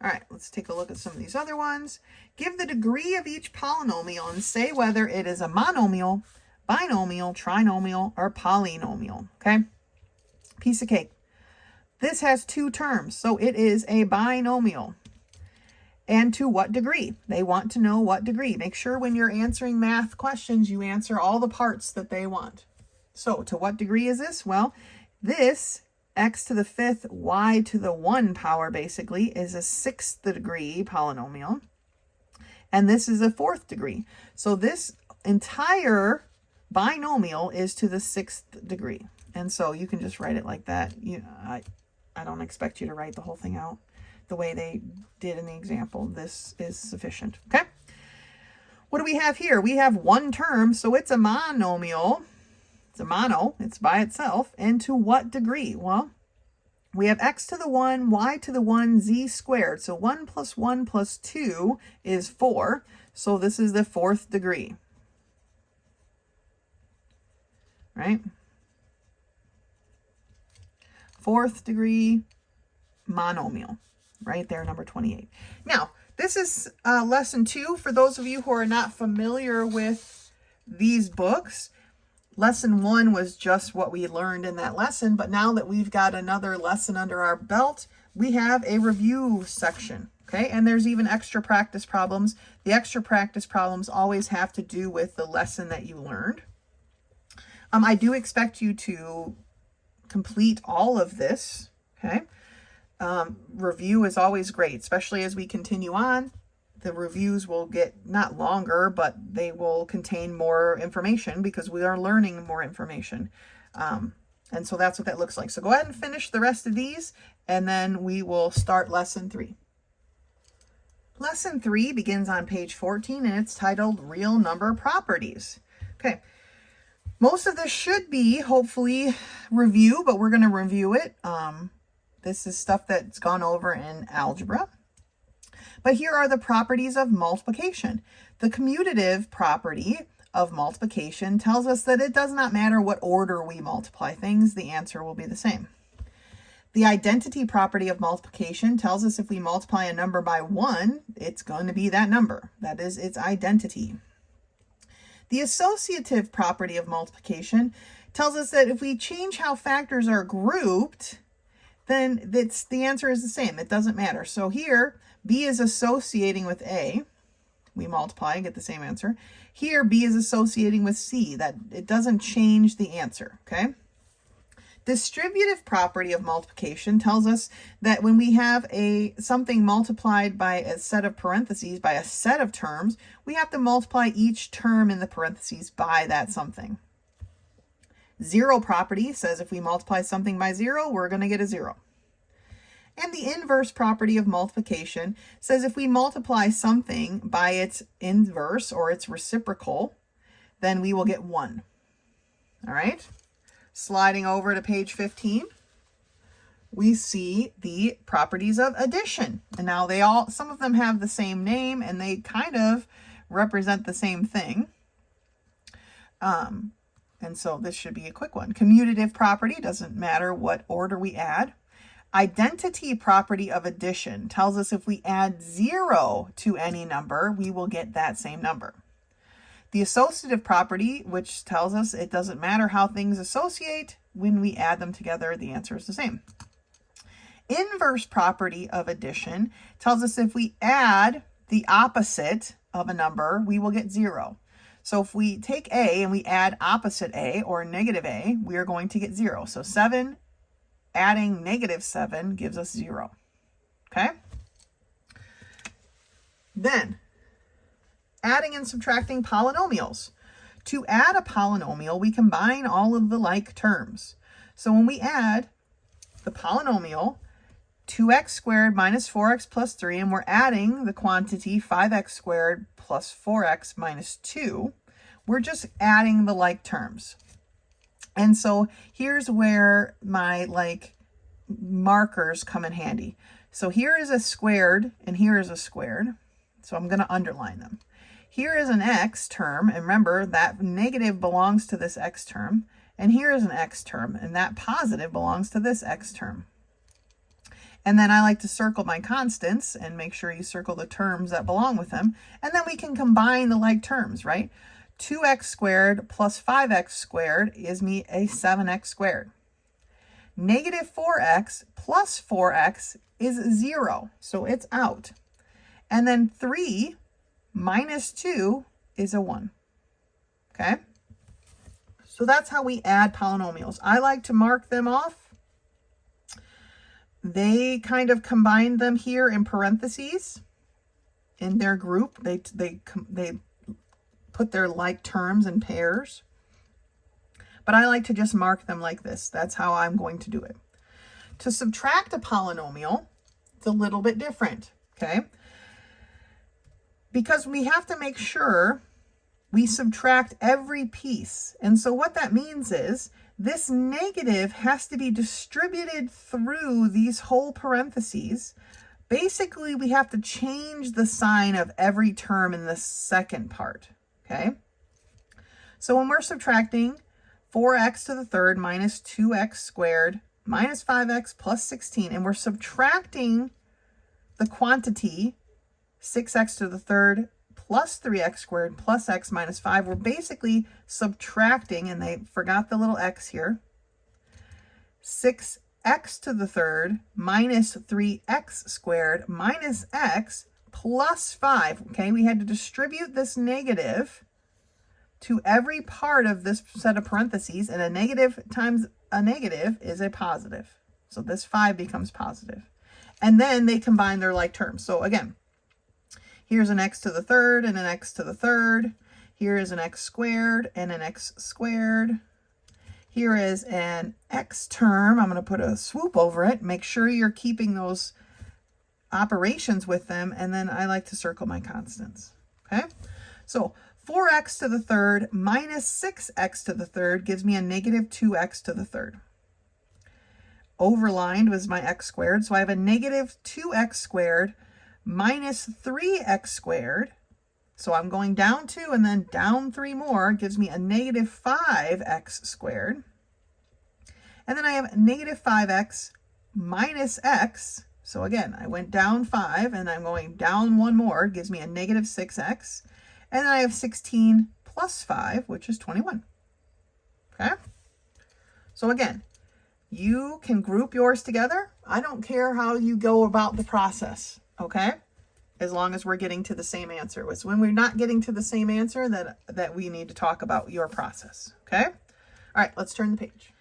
All right, let's take a look at some of these other ones. Give the degree of each polynomial and say whether it is a monomial, binomial, trinomial, or polynomial. Okay? Piece of cake. This has 2 terms, so it is a binomial. And to what degree? They want to know what degree. Make sure when you're answering math questions, you answer all the parts that they want. So to what degree is this? Well, this x to the 5th, y to the 1 power basically is a 6th degree polynomial. And this is a 4th degree. So this entire binomial is to the 6th degree. And so you can just write it like that. I don't expect you to write the whole thing out the way they did in the example. This is sufficient. Okay? What do we have here? We have one term, so it's a monomial. It's a mono. It's by itself. And to what degree? Well, we have x to the 1, y to the 1, z squared. So 1 plus 1 plus 2 is 4. So this is the 4th degree. Right? 4th degree monomial. Right there, number 28. Now, this is lesson 2. For those of you who are not familiar with these books, lesson 1 was just what we learned in that lesson. But now that we've got another lesson under our belt, we have a review section. Okay, and there's even extra practice problems. The extra practice problems always have to do with the lesson that you learned. I do expect you to complete all of this. Okay. Review is always great, especially as we continue on. The reviews will get not longer, but they will contain more information because we are learning more information. And so that's what that looks like. So go ahead and finish the rest of these, and then we will start lesson 3. Lesson 3 begins on page 14, and it's titled Real Number Properties. Okay. Most of this should be, hopefully, review, but we're going to review it. This is stuff that's gone over in algebra. But here are the properties of multiplication. The commutative property of multiplication tells us that it does not matter what order we multiply things, the answer will be the same. The identity property of multiplication tells us if we multiply a number by 1, it's going to be that number. That is its identity. The associative property of multiplication tells us that if we change how factors are grouped, then the answer is the same. It doesn't matter. So here, B is associating with A. We multiply and get the same answer. Here, B is associating with C. That it doesn't change the answer, okay? Distributive property of multiplication tells us that when we have something multiplied by a set of parentheses, by a set of terms, we have to multiply each term in the parentheses by that something. Zero property says if we multiply something by 0, we're going to get a 0. And the inverse property of multiplication says if we multiply something by its inverse or its reciprocal, then we will get 1. All right? Sliding over to page 15, we see the properties of addition. And now some of them have the same name and they kind of represent the same thing. And so this should be a quick one. Commutative property, doesn't matter what order we add. Identity property of addition tells us if we add 0 to any number, we will get that same number. The associative property, which tells us it doesn't matter how things associate, when we add them together, the answer is the same. Inverse property of addition tells us if we add the opposite of a number, we will get 0. So if we take A and we add opposite A or negative A, we are going to get 0. So 7 adding negative 7 gives us 0. Okay? Then, adding and subtracting polynomials. To add a polynomial, we combine all of the like terms. So when we add the polynomial 2x squared minus 4x plus 3, and we're adding the quantity 5x squared plus 4x minus 2, we're just adding the like terms. And so here's where my like markers come in handy. So here is a squared and here is a squared. So I'm going to underline them. Here is an x term, and remember that negative belongs to this x term. And here is an x term, and that positive belongs to this x term. And then I like to circle my constants and make sure you circle the terms that belong with them. And then we can combine the like terms, right? 2x squared plus 5x squared gives me a 7x squared. Negative 4x plus 4x is 0, so it's out. And then 3 minus 2 is a 1. Okay? So that's how we add polynomials. I like to mark them off. They kind of combine them here in parentheses in their group. They put their like terms in pairs. But I like to just mark them like this. That's how I'm going to do it. To subtract a polynomial, it's a little bit different, okay? Because we have to make sure we subtract every piece. And so what that means is this negative has to be distributed through these whole parentheses. Basically, we have to change the sign of every term in the second part, okay? So when we're subtracting 4x to the third minus 2x squared minus 5x plus 16, and we're subtracting the quantity 6x to the third plus 3x squared plus x minus 5, we're basically subtracting, and they forgot the little x here, 6x to the third minus 3x squared minus x plus 5. Okay, we had to distribute this negative to every part of this set of parentheses, and a negative times a negative is a positive. So this 5 becomes positive. And then they combine their like terms. So again, here's an x to the third and an x to the third. Here is an x squared and an x squared. Here is an x term. I'm going to put a swoop over it. Make sure you're keeping those operations with them. And then I like to circle my constants. Okay, so 4x to the third minus 6x to the third gives me a negative 2x to the third. Overlined was my x squared, so I have a negative 2x squared minus 3x squared. So I'm going down 2 and then down 3 more, gives me a negative 5x squared. And then I have negative 5x minus x. So again, I went down 5 and I'm going down 1 more, gives me a negative 6x. And then I have 16 plus 5, which is 21. Okay? So again, you can group yours together. I don't care how you go about the process, okay? As long as we're getting to the same answer. It's when we're not getting to the same answer that we need to talk about your process, okay? All right, let's turn the page.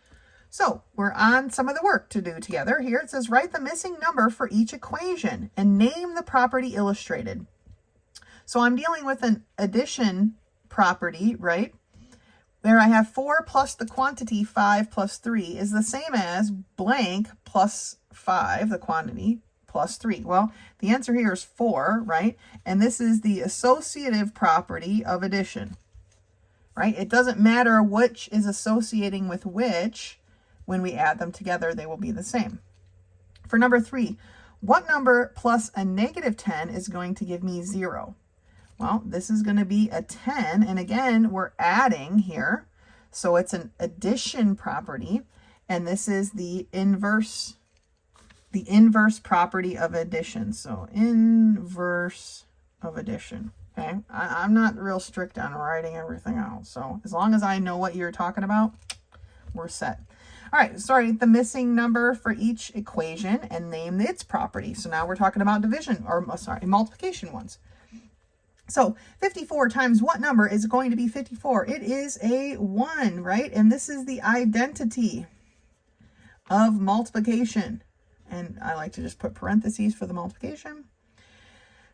So we're on some of the work to do together. Here it says, write the missing number for each equation and name the property illustrated. So I'm dealing with an addition property, right? There I have 4 plus the quantity 5 plus 3 is the same as blank plus 5, the quantity, plus 3. Well, the answer here is 4, right? And this is the associative property of addition, right? It doesn't matter which is associating with which. When we add them together, they will be the same. For number 3, what number plus a negative 10 is going to give me 0? Well, this is going to be a 10, and again, we're adding here, so it's an addition property, and this is the inverse property of addition. So inverse of addition, okay? I'm not real strict on writing everything out, so as long as I know what you're talking about, we're set. All right, sorry, the missing number for each equation and name its property. So now we're talking about division, or sorry, multiplication ones. So 54 times what number is going to be 54? It is a 1, right? And this is the identity of multiplication. And I like to just put parentheses for the multiplication.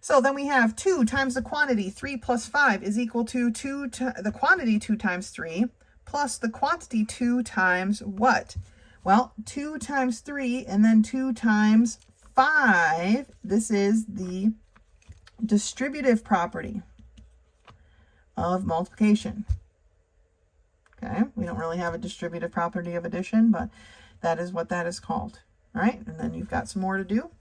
So then we have 2 times the quantity, 3 plus 5 is equal to the quantity 2 times 3 plus the quantity 2 times what? Well, 2 times 3 and then 2 times 5. This is the distributive property of multiplication. Okay, we don't really have a distributive property of addition, but that is what that is called. All right, and then you've got some more to do.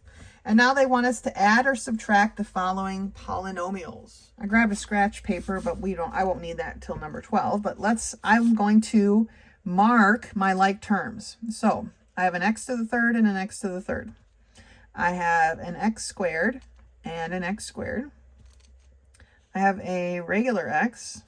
And now they want us to add or subtract the following polynomials. I grabbed a scratch paper, but I won't need that till number 12, but I'm going to mark my like terms. So I have an x to the third and an x to the third. I have an x squared and an x squared. I have a regular x,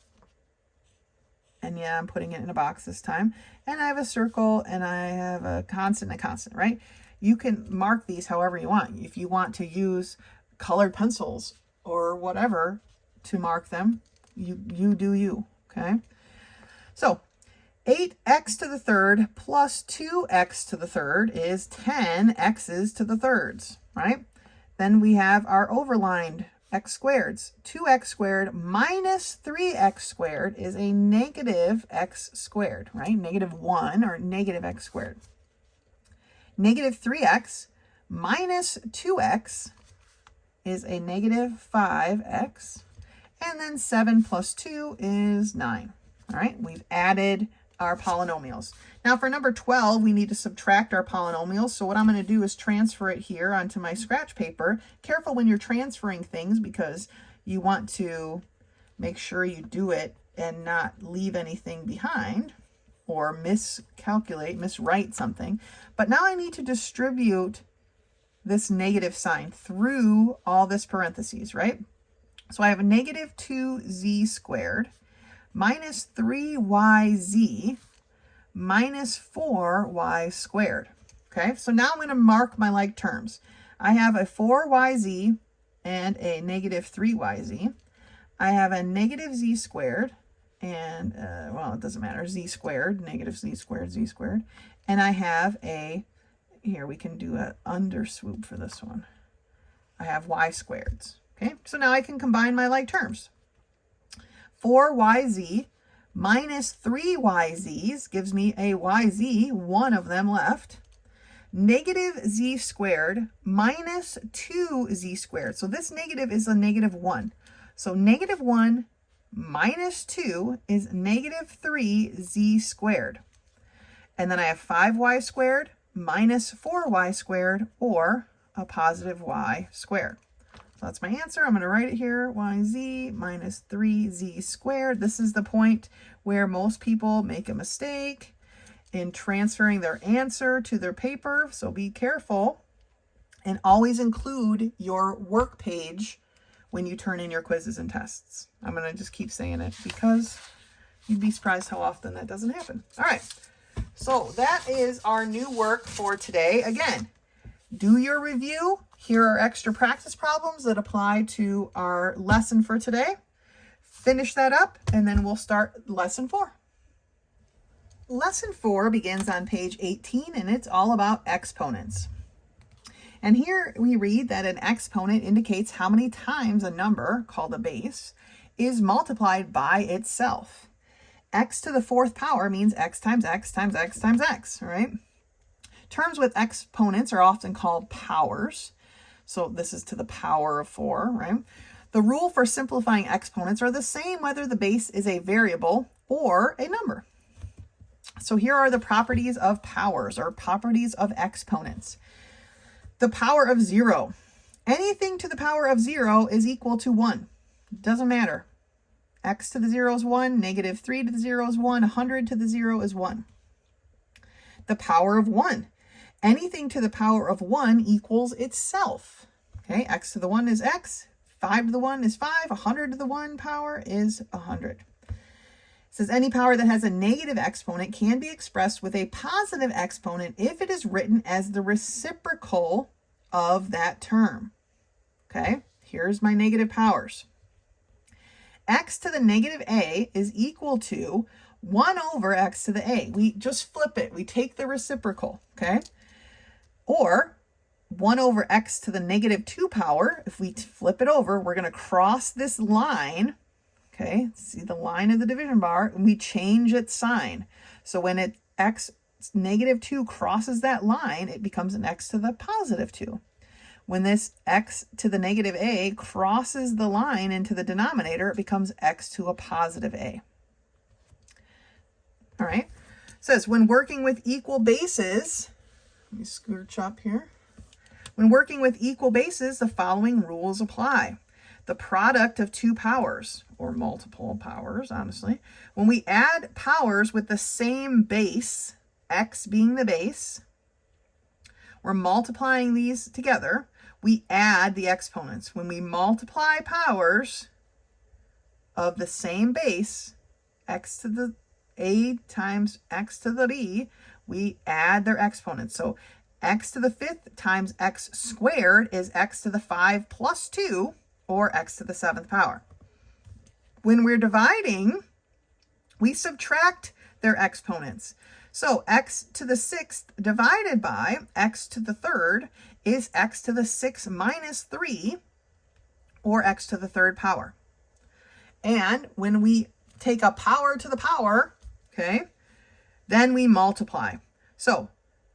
and yeah, I'm putting it in a box this time. And I have a circle, and I have a constant and a constant, right? You can mark these however you want. If you want to use colored pencils or whatever to mark them, you do you, okay? So 8x to the third plus 2x to the third is 10 x's to the thirds, right? Then we have our overlined x squareds. 2x squared minus 3x squared is a negative x squared, right? -1 or negative x squared. Negative 3x minus 2x is a negative 5x. And then 7 plus 2 is 9. All right, we've added our polynomials. Now for number 12, we need to subtract our polynomials. So what I'm going to do is transfer it here onto my scratch paper. Careful when you're transferring things because you want to make sure you do it and not leave anything behind or miswrite something. But now I need to distribute this negative sign through all this parentheses, right? So I have a negative 2z squared minus 3yz minus 4y squared. Okay, so now I'm going to mark my like terms. I have a 4yz and a negative 3yz. I have a negative z squared and, well, it doesn't matter, z squared, negative z squared, z squared. And I have here we can do an underswoop for this one. I have y squareds. Okay, so now I can combine my like terms. 4yz minus 3yz's gives me a yz, one of them left. Negative z squared minus 2z squared. So this negative is a -1. So -1 minus 2 is negative 3z squared. And then I have 5y squared minus 4y squared, or a positive y squared. So that's my answer. I'm going to write it here, yz minus 3z squared. This is the point where most people make a mistake in transferring their answer to their paper. So be careful and always include your work page when you turn in your quizzes and tests. I'm going to just keep saying it because you'd be surprised how often that doesn't happen. All right. So that is our new work for today. Again, do your review. Here are extra practice problems that apply to our lesson for today. Finish that up, and then we'll start lesson 4. Lesson 4 begins on page 18, and it's all about exponents. And here we read that an exponent indicates how many times a number, called a base, is multiplied by itself. x to the fourth power means x times x times x times x, right? Terms with exponents are often called powers. So this is to the power of 4, right? The rule for simplifying exponents are the same whether the base is a variable or a number. So here are the properties of powers, or properties of exponents. The power of 0. Anything to the power of 0 is equal to 1. Doesn't matter. X to the 0 is 1, negative 3 to the 0 is 1, 100 to the 0 is 1. The power of 1. Anything to the power of 1 equals itself. Okay, x to the 1 is x, 5 to the 1 is 5, 100 to the 1 power is 100. It says any power that has a negative exponent can be expressed with a positive exponent if it is written as the reciprocal of that term. Okay, here's my negative powers. X to the negative a is equal to 1 over x to the a. We just flip it. We take the reciprocal, okay? Or 1 over x to the negative 2 power. If we flip it over, we're going to cross this line, okay? See the line of the division bar, and we change its sign. So when x negative 2 crosses that line, it becomes an x to the positive 2. When this x to the negative a crosses the line into the denominator, it becomes x to a positive a. All right. It says when working with equal bases, let me scooch up here. When working with equal bases, the following rules apply. The product of two powers, or multiple powers, honestly. When we add powers with the same base, x being the base, we're multiplying these together. We add the exponents. When we multiply powers of the same base, x to the a times x to the b, we add their exponents. So x to the 5th times x squared is x to the 5 plus 2, or x to the 7th power. When we're dividing, we subtract their exponents. So x to the 6th divided by x to the 3rd is x to the 6 minus 3, or x to the 3rd power. And when we take a power to the power, okay, then we multiply. So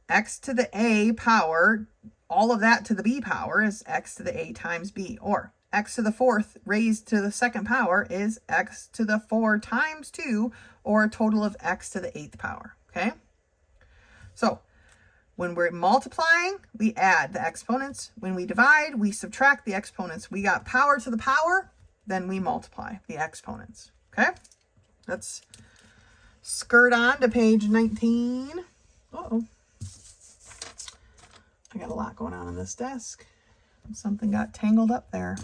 x to the a power, all of that to the b power is x to the a times b, or x to the 4th raised to the 2nd power is x to the 4 times 2, or a total of x to the 8th power, okay? So when we're multiplying, we add the exponents. When we divide, we subtract the exponents. We got power to the power, then we multiply the exponents, okay? Let's skirt on to page 19. Uh-oh. I got a lot going on this desk. Something got tangled up there.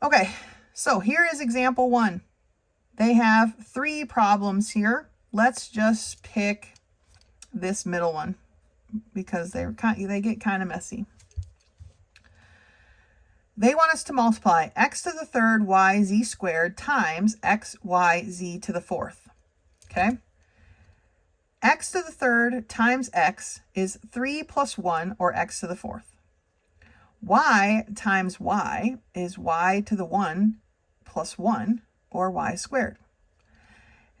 Okay, so here is example 1. They have 3 problems here. Let's just pick this middle one because they get kind of messy. They want us to multiply x to the 3rd yz squared times xyz to the 4th. Okay? X to the 3rd times x is 3 plus 1, or x to the 4th. Y times y is y to the 1 plus 1, or y squared.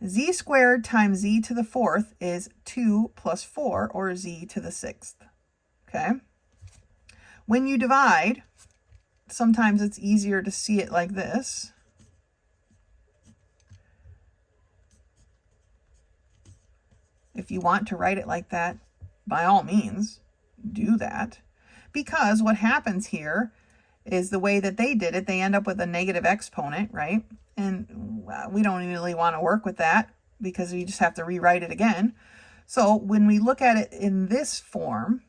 Z squared times z to the 4th is 2 plus 4, or z to the 6th. Okay? When you divide, sometimes it's easier to see it like this. If you want to write it like that, by all means, do that. Because what happens here is the way that they did it, they end up with a negative exponent, right? And we don't really want to work with that because we just have to rewrite it again. So when we look at it in this form,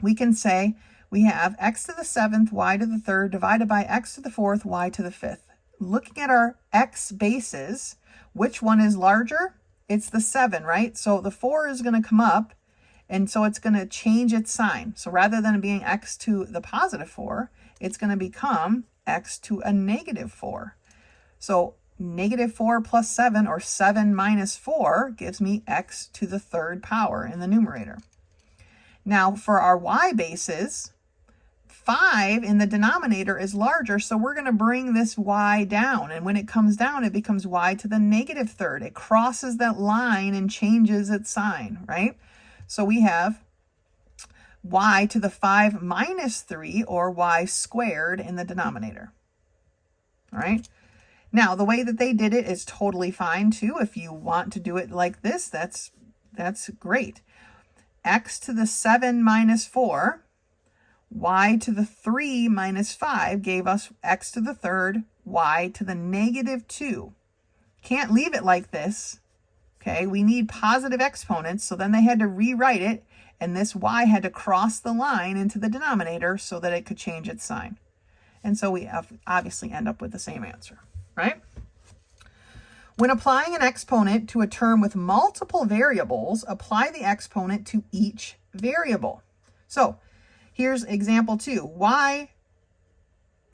we can say we have x to the 7th, y to the 3rd, divided by x to the 4th, y to the 5th. Looking at our x bases, which one is larger? It's the 7, right? So the 4 is going to come up, and so it's going to change its sign. So rather than being x to the positive 4, it's going to become x to a negative 4. So negative 4 plus 7, or 7 minus 4, gives me x to the 3rd power in the numerator. Now for our y bases, 5 in the denominator is larger, so we're going to bring this y down. And when it comes down, it becomes y to the negative third. It crosses that line and changes its sign, right? So we have y to the 5 minus 3, or y squared in the denominator. All right? Now, the way that they did it is totally fine, too. If you want to do it like this, that's great. X to the 7 minus 4, y to the 3 minus 5 gave us x to the third, y to the negative 2. Can't leave it like this, okay? We need positive exponents, so then they had to rewrite it, and this y had to cross the line into the denominator so that it could change its sign. And so we obviously end up with the same answer, right? When applying an exponent to a term with multiple variables, apply the exponent to each variable. So here's example 2.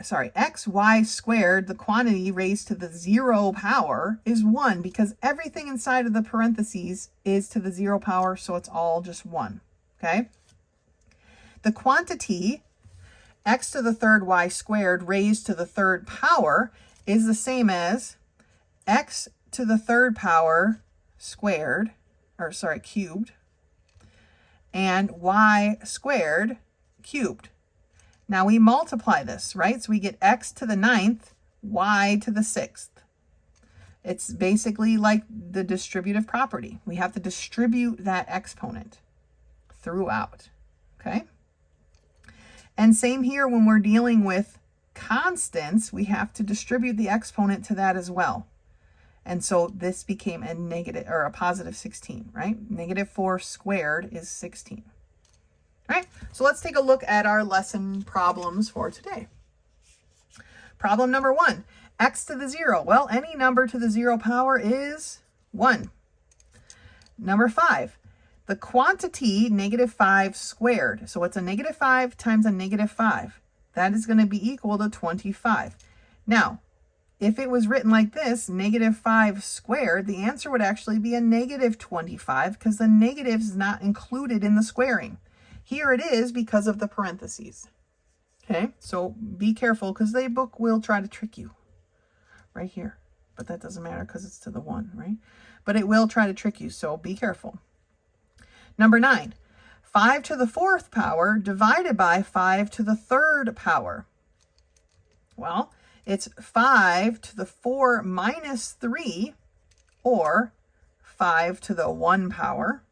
Xy squared, the quantity raised to the 0 power, is 1 because everything inside of the parentheses is to the 0 power, so it's all just 1, okay? The quantity x to the third y squared raised to the third power is the same as x to the third power squared, cubed, and y squared cubed. Now we multiply this, right? So we get x to the 9th, y to the 6th. It's basically like the distributive property. We have to distribute that exponent throughout, okay? And same here when we're dealing with constants, we have to distribute the exponent to that as well. And so this became a negative, or a positive 16, right? Negative 4 squared is 16. All right, so let's take a look at our lesson problems for today. Problem number 1, x to the 0. Well, any number to the 0 power is 1. Number 5, the quantity negative 5 squared. So it's a negative 5 times a negative 5. That is going to be equal to 25. Now, if it was written like this, negative 5 squared, the answer would actually be a negative 25 because the negative is not included in the squaring. Here it is because of the parentheses. Okay, so be careful because the book will try to trick you right here. But that doesn't matter because it's to the 1, right? But it will try to trick you, so be careful. Number 9, 5 to the 4th power divided by 5 to the 3rd power. Well, it's 5 to the 4 minus 3, or 5 to the 1 power,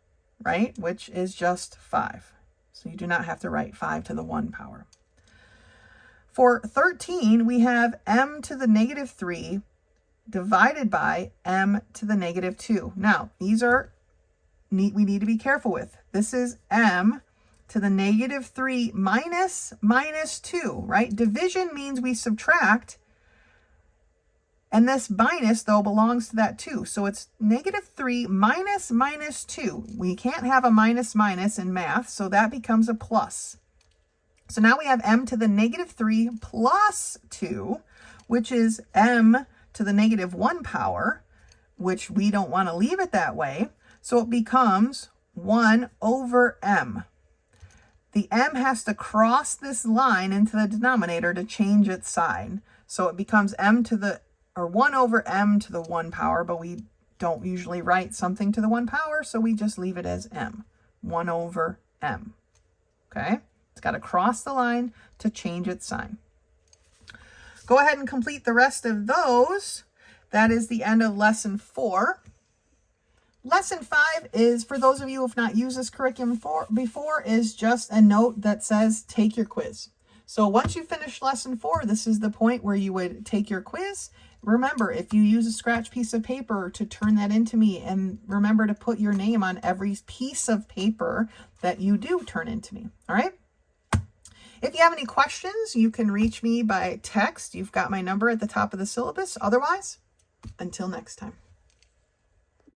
right? Which is just 5. So you do not have to write 5 to the 1 power. For 13, we have m to the negative 3 divided by m to the negative 2. Now, these are we need to be careful with. This is m to the negative 3 minus 2, right? Division means we subtract, and this minus, though, belongs to that 2. So it's negative 3 minus 2. We can't have a minus in math, so that becomes a plus. So now we have m to the negative 3 plus 2, which is m to the negative 1 power, which we don't want to leave it that way. So it becomes 1 over m. The m has to cross this line into the denominator to change its sign. So it becomes 1 over m to the 1 power, but we don't usually write something to the 1 power, so we just leave it as m. 1 over m. Okay? It's got to cross the line to change its sign. Go ahead and complete the rest of those. That is the end of lesson 4. Lesson 5 is, for those of you who have not used this curriculum before, is just a note that says take your quiz. So once you finish lesson 4, this is the point where you would take your quiz. Remember, if you use a scratch piece of paper, to turn that into me, and remember to put your name on every piece of paper that you do turn into me. All right? If you have any questions, you can reach me by text. You've got my number at the top of the syllabus. Otherwise, until next time.